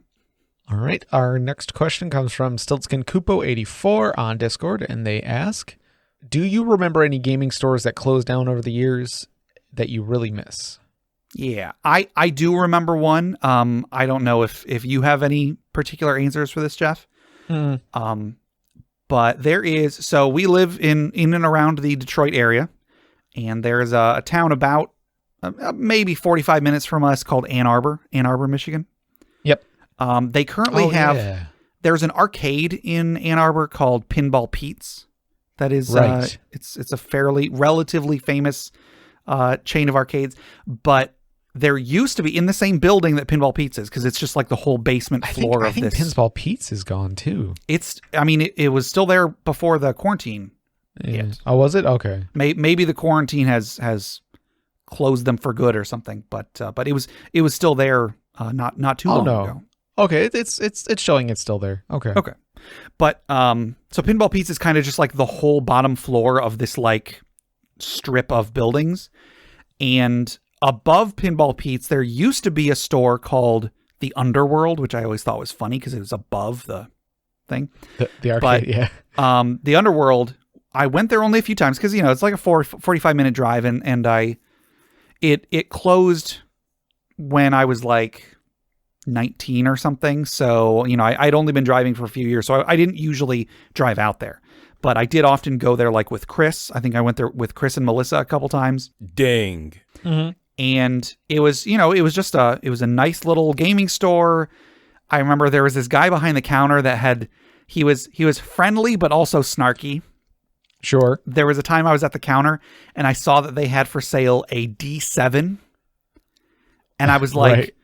All right. Our next question comes from Stiltskin Kupo 84 on Discord, and they ask, do you remember any gaming stores that closed down over the years that you really miss? Yeah, I do remember one. I don't know if you have any particular answers for this, Jeff. But there is, so we live in and around the Detroit area, and there's a town about maybe 45 minutes from us called Ann Arbor, Michigan. Yep. They currently have, there's an arcade in Ann Arbor called Pinball Pete's. That is, right. It's a relatively famous chain of arcades, but there used to be in the same building that Pinball Pete's is, because it's just like the whole basement floor of this. Pinball Pete's is gone too. It was still there before the quarantine. Yeah. Oh, was it? Okay. Maybe the quarantine has closed them for good or something, but it was still there not too long ago. Okay, it's showing it's still there. Okay. But so Pinball Pete's is kind of just like the whole bottom floor of this like strip of buildings, and above Pinball Pete's, there used to be a store called the Underworld, which I always thought was funny because it was above the thing. The arcade, yeah. The Underworld, I went there only a few times because, it's like a 45-minute drive, and it closed when I was like 19 or something. So, I'd only been driving for a few years, so I didn't usually drive out there. But I did often go there like with Chris. I think I went there with Chris and Melissa a couple times. Dang. Mm-hmm. And it was, it was a nice little gaming store. I remember there was this guy behind the counter that he was friendly, but also snarky. Sure. There was a time I was at the counter and I saw that they had for sale a D7. And I was like, right.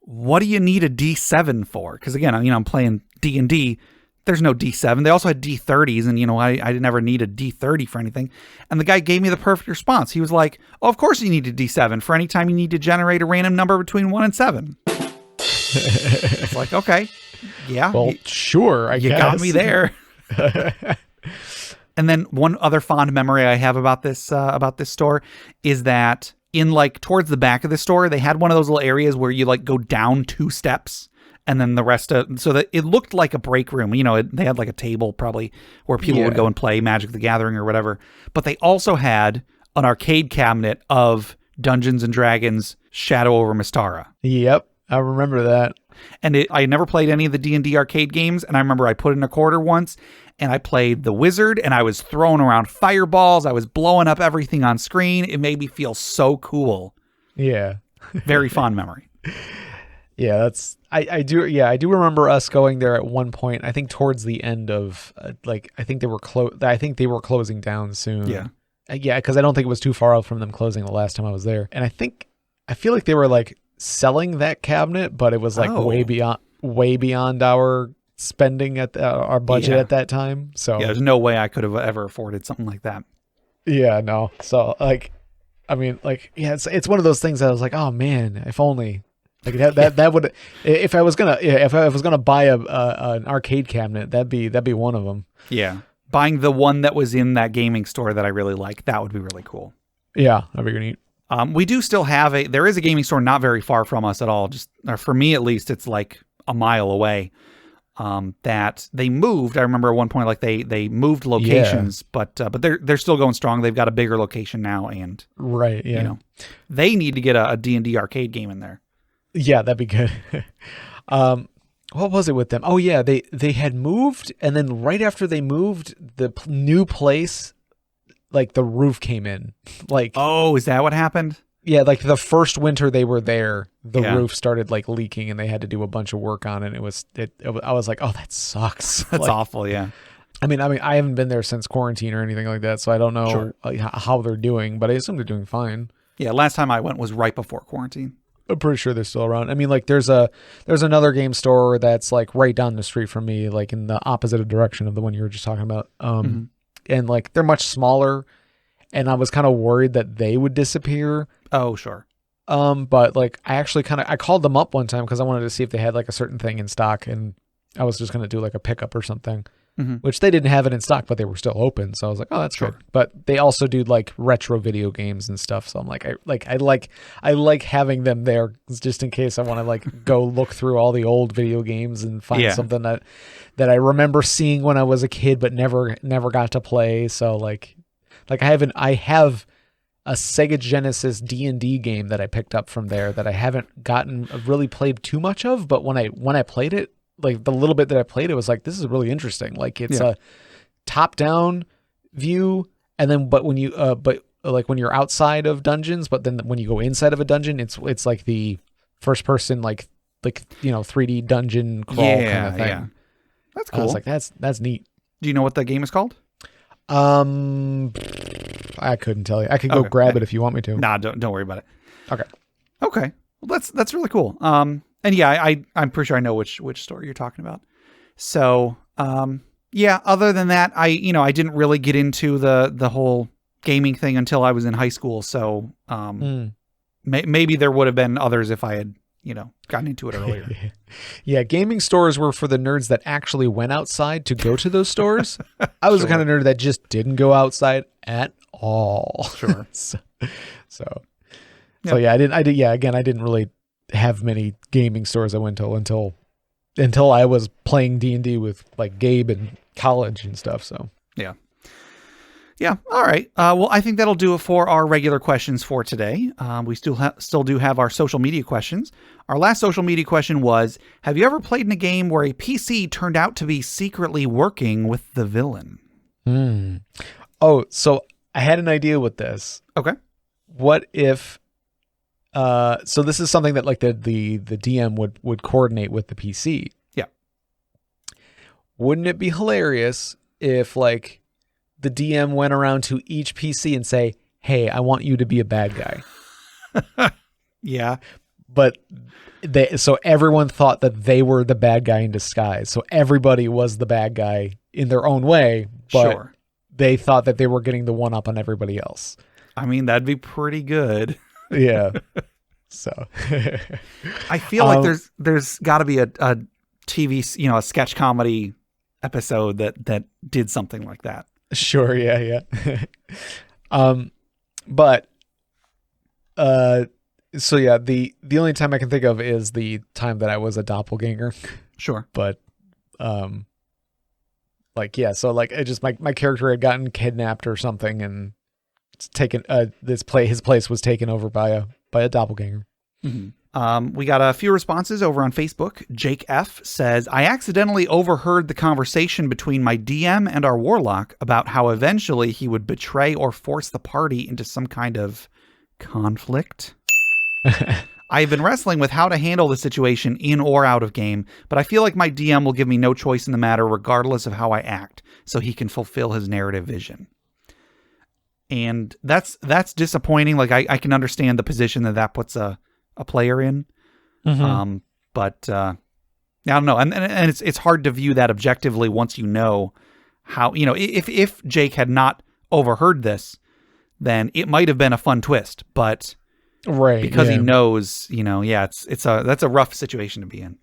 What do you need a D7 for? Because again, I'm playing D&D. There's no D7. They also had D30s, and I never need a D30 for anything. And the guy gave me the perfect response. He was like, "Oh, of course you need a D7 for any time you need to generate a random number between 1 and 7." It's like, okay, yeah. Well, sure, I guess. You got me there. And then one other fond memory I have about this store is that in like towards the back of the store, they had one of those little areas where you like go down 2 steps. And then the rest so that it looked like a break room. They had like a table probably where people would go and play Magic the Gathering or whatever. But they also had an arcade cabinet of Dungeons and Dragons Shadow over Mystara. Yep, I remember that. And I never played any of the D&D arcade games. And I remember I put in a quarter once and I played the Wizard and I was throwing around fireballs. I was blowing up everything on screen. It made me feel so cool. Yeah. Very fond memory. Yeah, I do remember us going there at one point. I think towards the end of I think they were closing down soon. Yeah. Yeah, because I don't think it was too far out from them closing the last time I was there. And I feel like they were like selling that cabinet, but it was like way beyond our spending at our budget at that time. So yeah, there's no way I could have ever afforded something like that. Yeah, no. So it's one of those things that I was like, oh man, if only. Like that would, if I was gonna buy an arcade cabinet, that'd be one of them. Yeah, buying the one that was in that gaming store that I really like, that would be really cool. Yeah, that'd be neat. We do still have there is a gaming store not very far from us at all. Or for me at least, it's like a mile away. That they moved. I remember at one point, like they moved locations, but they're still going strong. They've got a bigger location now, and right, yeah, they need to get a D&D arcade game in there. Yeah, that'd be good. What was it with them? Oh yeah, they had moved, and then right after they moved, the new place, like the roof came in. Like, oh, is that what happened? Yeah, like the first winter they were there, the roof started like leaking, and they had to do a bunch of work on it. I was like, oh, that sucks. That's awful. Yeah. I mean, I haven't been there since quarantine or anything like that, so I don't know how they're doing, but I assume they're doing fine. Yeah, last time I went was right before quarantine. I'm pretty sure they're still around. I mean, like there's another game store that's like right down the street from me, like in the opposite direction of the one you were just talking about. And like they're much smaller, and I was kind of worried that they would disappear. Oh, sure. But like I called them up one time because I wanted to see if they had like a certain thing in stock, and I was just gonna do like a pickup or something. which they didn't have it in stock, but they were still open. So I was like, oh, that's good. But they also do like retro video games and stuff. So I'm like, I like having them there just in case I want to like go look through all the old video games and find something that I remember seeing when I was a kid, but never got to play. So like I have a Sega Genesis D&D game that I picked up from there that I haven't really played too much of, but when I played it, like the little bit that I played, it was like, this is really interesting. Like it's a top-down view, and then but when you like when you're outside of dungeons, but then when you go inside of a dungeon, it's like the first person like 3D dungeon crawl kind of thing. Yeah. That's cool. I was like, that's neat. Do you know what the game is called? I couldn't tell you. I could go grab it if you want me to. Nah, don't worry about it. Okay. Well, that's really cool. And yeah, I'm pretty sure I know which story you're talking about. So, yeah, other than that, I didn't really get into the whole gaming thing until I was in high school. So, maybe there would have been others if I had, gotten into it earlier. Yeah, gaming stores were for the nerds that actually went outside to go to those stores. I was the kind of nerd that just didn't go outside at all. Sure. So yeah, I didn't really have many gaming stores I went to until I was playing D&D with like Gabe in college and stuff. So yeah. All right. Well, I think that'll do it for our regular questions for today. We still do have our social media questions. Our last social media question was, have you ever played in a game where a PC turned out to be secretly working with the villain? Oh, so I had an idea with this. Okay. What if so this is something that like the DM would coordinate with the PC. Yeah. Wouldn't it be hilarious if like the DM went around to each PC and say, "Hey, I want you to be a bad guy." Yeah. But so everyone thought that they were the bad guy in disguise. So everybody was the bad guy in their own way, but they thought that they were getting the one up on everybody else. I mean, that'd be pretty good. Yeah. So I feel like there's got to be a TV, a sketch comedy episode that did something like that. Sure, yeah. But so yeah, the only time I can think of is the time that I was a doppelganger. Sure. But like yeah, so like it just my character had gotten kidnapped or something and it's taken his place was taken over by a doppelganger. Mm-hmm. We got a few responses over on Facebook. Jake F says, I accidentally overheard the conversation between my DM and our warlock about how eventually he would betray or force the party into some kind of conflict. I've been wrestling with how to handle the situation in or out of game, but I feel like my DM will give me no choice in the matter regardless of how I act, so he can fulfill his narrative vision. And that's disappointing. Like I can understand the position that puts a player in. Mm-hmm. But I don't know. And it's hard to view that objectively once you know how, if Jake had not overheard this, then it might have been a fun twist, but because he knows, that's a rough situation to be in.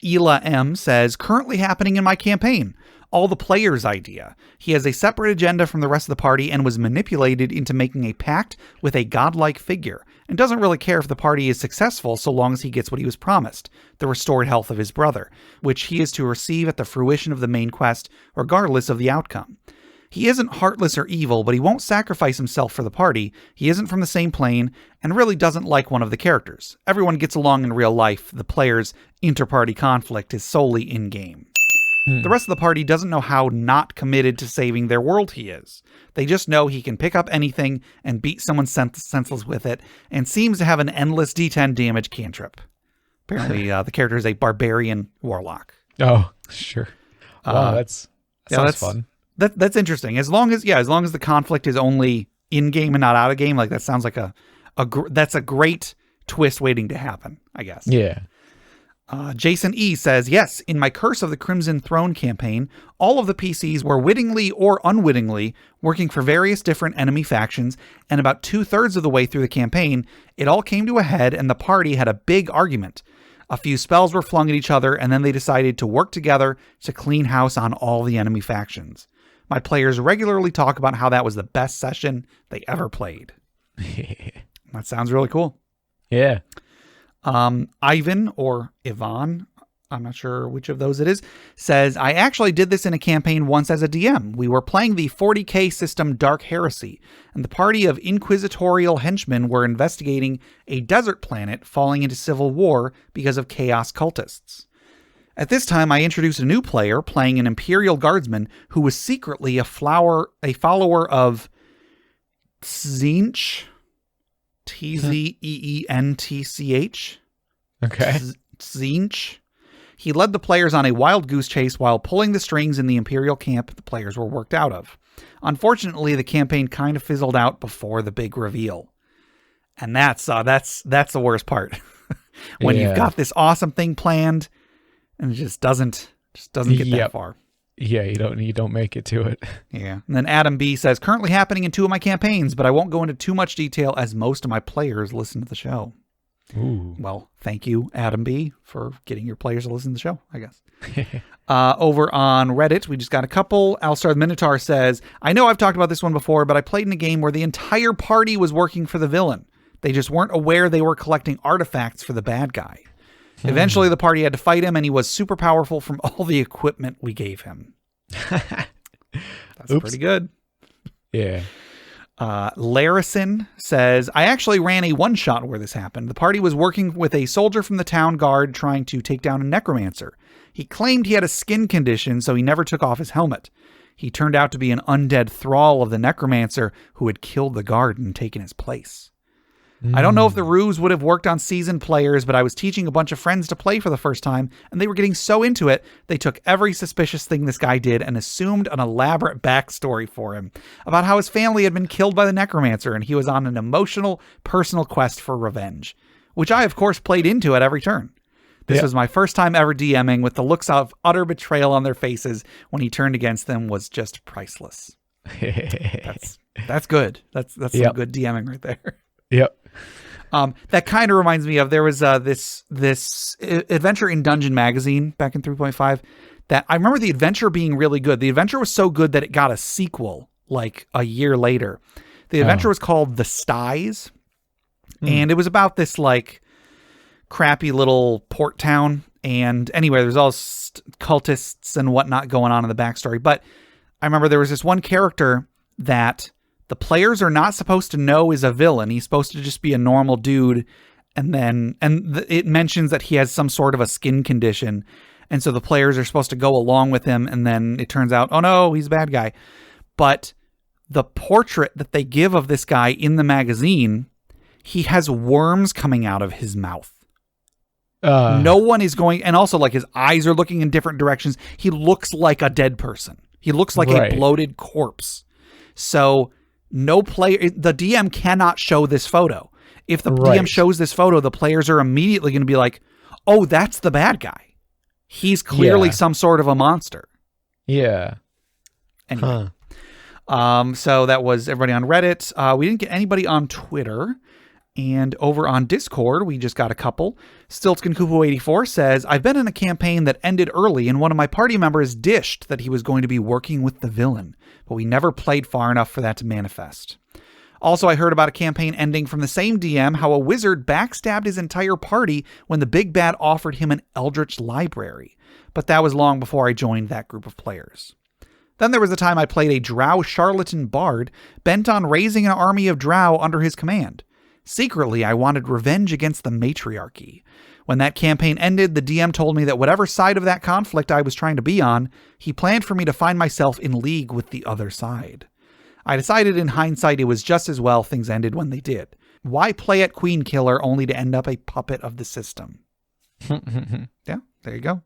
Ela M says, currently happening in my campaign, all the player's idea. He has a separate agenda from the rest of the party and was manipulated into making a pact with a godlike figure and doesn't really care if the party is successful so long as he gets what he was promised, the restored health of his brother, which he is to receive at the fruition of the main quest, regardless of the outcome. He isn't heartless or evil, but he won't sacrifice himself for the party. He isn't from the same plane and really doesn't like one of the characters. Everyone gets along in real life. The player's interparty conflict is solely in-game. The rest of the party doesn't know how not committed to saving their world he is. They just know he can pick up anything and beat someone senseless with it, and seems to have an endless D10 damage cantrip. Apparently, the character is a barbarian warlock. Oh, sure. Wow, that sounds fun. That's interesting. As long as the conflict is only in game and not out of game, like that sounds like that's a great twist waiting to happen, I guess. Yeah. Jason E says, yes, in my Curse of the Crimson Throne campaign, all of the PCs were wittingly or unwittingly working for various different enemy factions, and about 2/3 of the way through the campaign, it all came to a head and the party had a big argument. A few spells were flung at each other, and then they decided to work together to clean house on all the enemy factions. My players regularly talk about how that was the best session they ever played. That sounds really cool. Yeah. Ivan, or Ivan, I'm not sure which of those it is, says, I actually did this in a campaign once as a DM. We were playing the 40k system Dark Heresy, and the party of inquisitorial henchmen were investigating a desert planet falling into civil war because of chaos cultists. At this time, I introduced a new player playing an Imperial Guardsman who was secretly a follower of Tzeentch, Tzeentch. Okay. Tzeentch. He led the players on a wild goose chase while pulling the strings in the Imperial camp the players were worked out of. Unfortunately, the campaign kind of fizzled out before the big reveal. And that's the worst part. When you've got this awesome thing planned and it just doesn't get that far. Yeah, you don't make it to it. Yeah. And then Adam B says, currently happening in 2 of my campaigns, but I won't go into too much detail as most of my players listen to the show. Ooh. Well, thank you, Adam B, for getting your players to listen to the show, I guess. Over on Reddit, we just got a couple. Alstar the Minotaur says, I know I've talked about this one before, but I played in a game where the entire party was working for the villain. They just weren't aware they were collecting artifacts for the bad guy. Eventually, the party had to fight him, and he was super powerful from all the equipment we gave him. That's pretty good. Yeah. Larison says, I actually ran a one-shot where this happened. The party was working with a soldier from the town guard trying to take down a necromancer. He claimed he had a skin condition, so he never took off his helmet. He turned out to be an undead thrall of the necromancer who had killed the guard and taken his place. I don't know if the ruse would have worked on seasoned players, but I was teaching a bunch of friends to play for the first time, and they were getting so into it, they took every suspicious thing this guy did and assumed an elaborate backstory for him about how his family had been killed by the necromancer, and he was on an emotional, personal quest for revenge, which I, of course, played into at every turn. This was my first time ever DMing, with the looks of utter betrayal on their faces when he turned against them was just priceless. That's good. That's some good DMing right there. Yep. That kind of reminds me of, there was this adventure in Dungeon Magazine back in 3.5 that I remember the adventure being really good. The adventure was so good that it got a sequel like a year later. The adventure was called The Styes, and it was about this like crappy little port town. And anyway, there's all cultists and whatnot going on in the backstory. But I remember there was this one character that the players are not supposed to know is a villain. He's supposed to just be a normal dude. And then, it mentions that he has some sort of a skin condition. And so the players are supposed to go along with him. And then it turns out, oh no, he's a bad guy. But the portrait that they give of this guy in the magazine, he has worms coming out of his mouth. No one is going, and also like his eyes are looking in different directions. He looks like a dead person. He looks like a bloated corpse. So no player, the DM cannot show this photo. If the DM shows this photo, the players are immediately going to be like, oh, that's the bad guy. He's clearly some sort of a monster. Yeah. Anyway. So that was everybody on Reddit. We didn't get anybody on Twitter. And over on Discord, we just got a couple. Stiltskinkupo84 says, I've been in a campaign that ended early, and one of my party members dished that he was going to be working with the villain, but we never played far enough for that to manifest. Also, I heard about a campaign ending from the same DM, how a wizard backstabbed his entire party when the big bad offered him an eldritch library, but that was long before I joined that group of players. Then there was a time I played a drow charlatan bard bent on raising an army of drow under his command. Secretly, I wanted revenge against the matriarchy. When that campaign ended, the DM told me that whatever side of that conflict I was trying to be on, he planned for me to find myself in league with the other side. I decided in hindsight it was just as well things ended when they did. Why play at Queen Killer only to end up a puppet of the system? Yeah, there you go.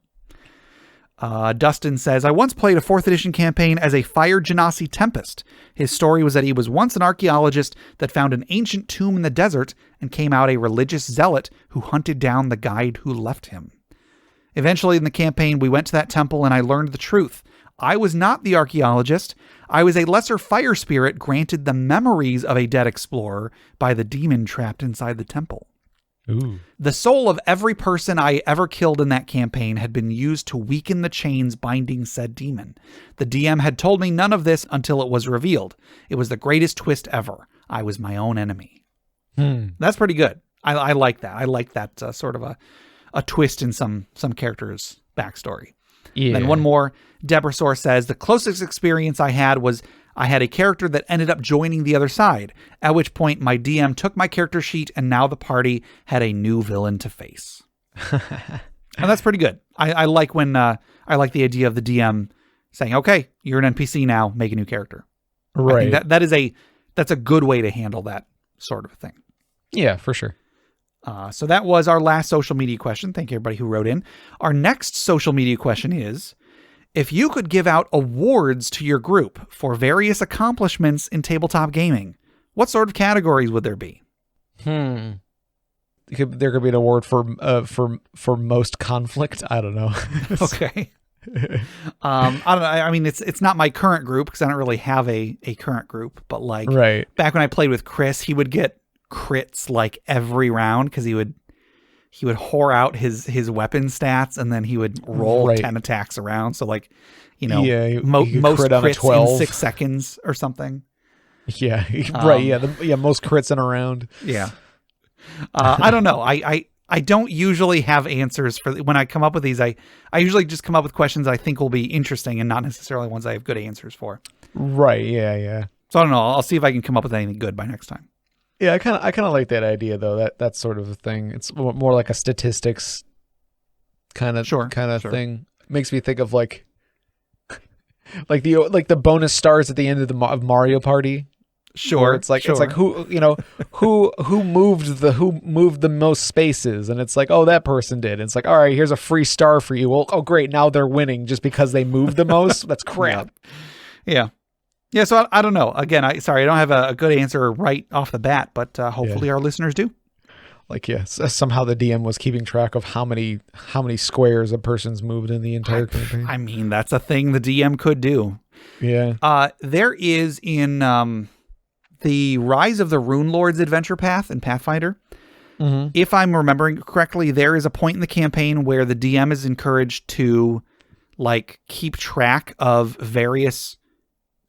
Dustin says, I once played a 4th edition campaign as a Fire Genasi Tempest. His story was that he was once an archaeologist that found an ancient tomb in the desert and came out a religious zealot who hunted down the guide who left him. Eventually in the campaign, we went to that temple and I learned the truth. I was not the archaeologist. I was a lesser fire spirit granted the memories of a dead explorer by the demon trapped inside the temple. Ooh. The soul of every person I ever killed in that campaign had been used to weaken the chains binding said demon. The DM had told me none of this until it was revealed. It was the greatest twist ever. I was my own enemy. That's pretty good. I like that. I like that sort of a twist in some characters' backstory. Yeah. Then one more. Debrasor says, the closest experience I had was I had a character that ended up joining the other side, at which point my DM took my character sheet and now the party had a new villain to face. And that's pretty good. I like when I like the idea of the DM saying, okay, you're an NPC now, make a new character. Right. I think that's a good way to handle that sort of thing. Yeah, for sure. So that was our last social media question. Thank you, everybody who wrote in. Our next social media question is, if you could give out awards to your group for various accomplishments in tabletop gaming, what sort of categories would there be? There could be an award for most conflict. I don't know. Okay. I don't know. I mean, it's not my current group because I don't really have a current group, but like back when I played with Chris, he would get crits like every round because he would whore out his weapon stats and then he would roll 10 attacks around. So like, most crits in 6 seconds or something. Yeah. Right. Yeah. Most crits in a round. Yeah. I don't know. I don't usually have answers for when I come up with these. I usually just come up with questions I think will be interesting and not necessarily ones I have good answers for. Right. Yeah. Yeah. So I don't know. I'll see if I can come up with anything good by next time. Yeah, I kind of like that idea though. That sort of a thing. It's more like a statistics kind of thing. Makes me think of like the bonus stars at the end of Mario Party. Sure, it's like who moved the most spaces, and it's like, oh, that person did. And it's like, all right, here's a free star for you. Well, oh great, now they're winning just because they moved the most. That's crap. Yeah. Yeah, so I don't know. Again, I don't have a good answer right off the bat, but hopefully our listeners do. Like, yes, somehow the DM was keeping track of how many squares a person's moved in the entire campaign. I mean, that's a thing the DM could do. Yeah. There is in the Rise of the Rune Lords adventure path in Pathfinder. Mm-hmm. If I'm remembering correctly, there is a point in the campaign where the DM is encouraged to like keep track of various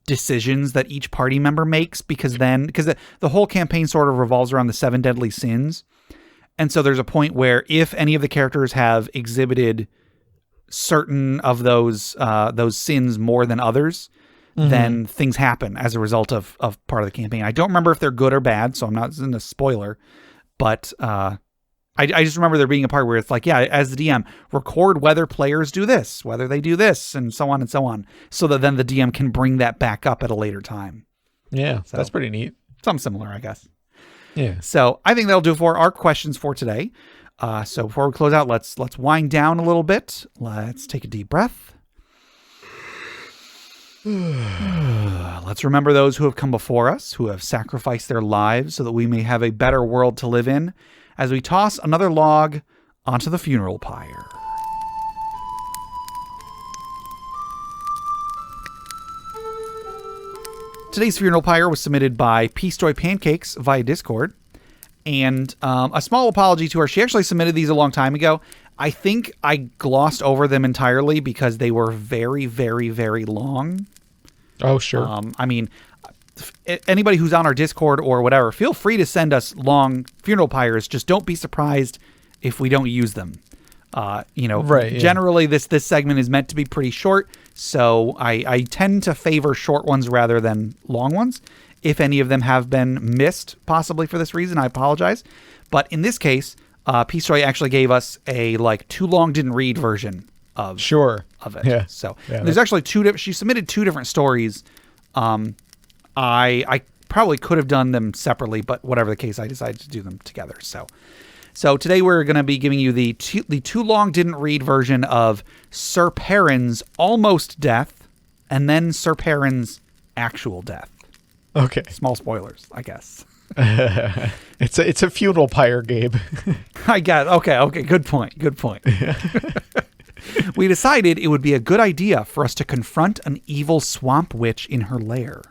decisions that each party member makes because the whole campaign sort of revolves around the 7 deadly sins. And so there's a point where if any of the characters have exhibited certain of those sins more than others, then things happen as a result of part of the campaign. I don't remember if they're good or bad, so I'm not in a spoiler, but I just remember there being a part where it's like, yeah, as the DM, record whether players do this, whether they do this, and so on, so that then the DM can bring that back up at a later time. Yeah, so that's pretty neat. Something similar, I guess. Yeah. So I think that'll do for our questions for today. So before we close out, let's wind down a little bit. Let's take a deep breath. Let's remember those who have come before us, who have sacrificed their lives so that we may have a better world to live in, as we toss another log onto the funeral pyre. Today's funeral pyre was submitted by Peace Joy Pancakes via Discord. And a small apology to her. She actually submitted these a long time ago. I think I glossed over them entirely because they were very, very, very long. Oh, sure. I mean, anybody who's on our Discord or whatever, feel free to send us long funeral pyres. Just don't be surprised if we don't use them. Generally this segment is meant to be pretty short, so I tend to favor short ones rather than long ones. If any of them have been missed, possibly for this reason, I apologize. But in this case, Peace Joy actually gave us a too long didn't read version of it. Yeah. So there's actually she submitted 2 different stories. I probably could have done them separately, but whatever the case, I decided to do them together. So today we're going to be giving you the too long didn't read version of Sir Perrin's almost death and then Sir Perrin's actual death. Okay. Small spoilers, I guess. It's a funeral pyre, Gabe. I got it. Okay. Good point. We decided it would be a good idea for us to confront an evil swamp witch in her lair.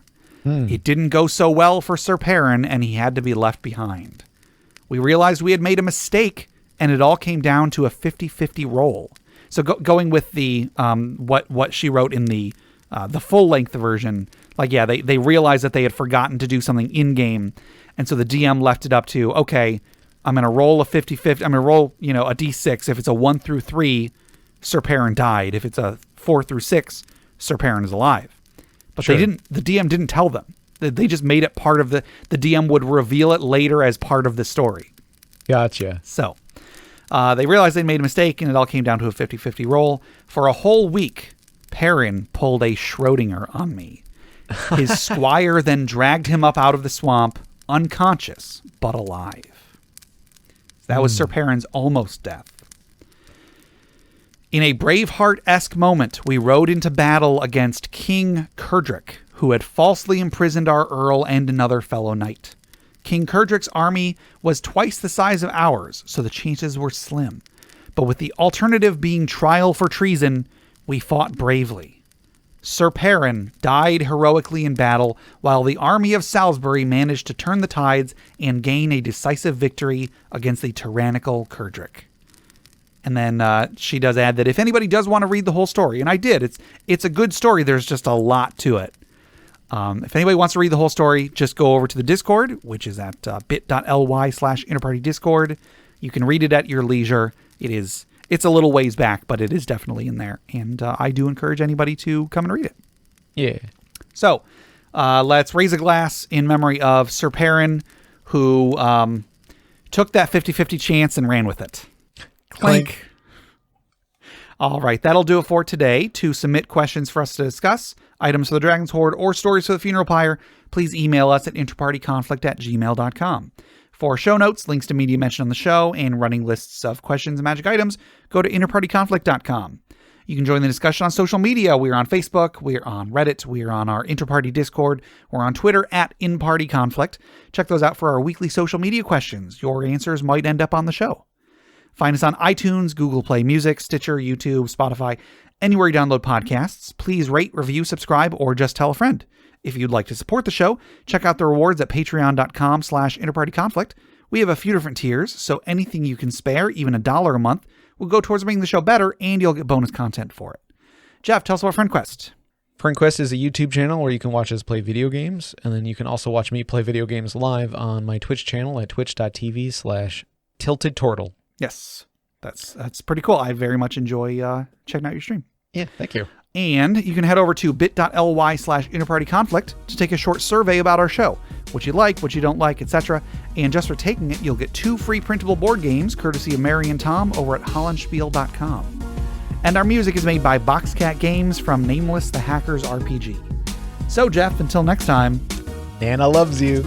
It didn't go so well for Sir Perrin, and he had to be left behind. We realized we had made a mistake, and it all came down to a 50-50 roll. So going with the what she wrote in the full-length version, like, yeah, they realized that they had forgotten to do something in-game, and so the DM left it up to, okay, I'm going to roll a 50-50. I'm going to roll, a d6. If it's a 1 through 3, Sir Perrin died. If it's a 4 through 6, Sir Perrin is alive. But Sure. the DM didn't tell them. They just made it part of the DM would reveal it later as part of the story. Gotcha. So they realized they made a mistake, and it all came down to a 50-50 roll. For a whole week, Perrin pulled a Schrodinger on me. His squire then dragged him up out of the swamp, unconscious, but alive. That was Sir Perrin's almost death. In a Braveheart-esque moment, we rode into battle against King Kerdrick, who had falsely imprisoned our Earl and another fellow knight. King Kerdrick's army was twice the size of ours, so the chances were slim. But with the alternative being trial for treason, we fought bravely. Sir Perrin died heroically in battle, while the army of Salisbury managed to turn the tides and gain a decisive victory against the tyrannical Kerdrick. And then she does add that if anybody does want to read the whole story, and I did, it's a good story, there's just a lot to it. If anybody wants to read the whole story, just go over to the Discord, which is at bit.ly/InterPartyDiscord. You can read it at your leisure. It's a little ways back, but it is definitely in there. And I do encourage anybody to come and read it. Yeah. So let's raise a glass in memory of Sir Perrin, who took that 50-50 chance and ran with it. Clink. All right, that'll do it for today. To submit questions for us to discuss, items for the Dragon's Hoard, or stories for the Funeral Pyre, please email us at interpartyconflict@gmail.com. For show notes, links to media mentioned on the show, and running lists of questions and magic items, go to interpartyconflict.com. You can join the discussion on social media. We're on Facebook, we're on Reddit, we're on our Interparty Discord, we're on Twitter at InPartyConflict. Check those out for our weekly social media questions. Your answers might end up on the show. Find us on iTunes, Google Play Music, Stitcher, YouTube, Spotify, anywhere you download podcasts. Please rate, review, subscribe, or just tell a friend. If you'd like to support the show, check out the rewards at patreon.com/interpartyconflict. We have a few different tiers, so anything you can spare, even $1 a month, will go towards making the show better, and you'll get bonus content for it. Jeff, tell us about FriendQuest. FriendQuest is a YouTube channel where you can watch us play video games, and then you can also watch me play video games live on my Twitch channel at twitch.tv/tiltedturtle. Yes, that's pretty cool. I very much enjoy checking out your stream. Yeah, thank you. And you can head over to bit.ly/interpartyconflict to take a short survey about our show. What you like, what you don't like, etc. And just for taking it, you'll get 2 free printable board games, courtesy of Mary and Tom over at hollandspiel.com. And our music is made by Boxcat Games from Nameless the Hacker's RPG. So, Jeff, until next time, Nana loves you.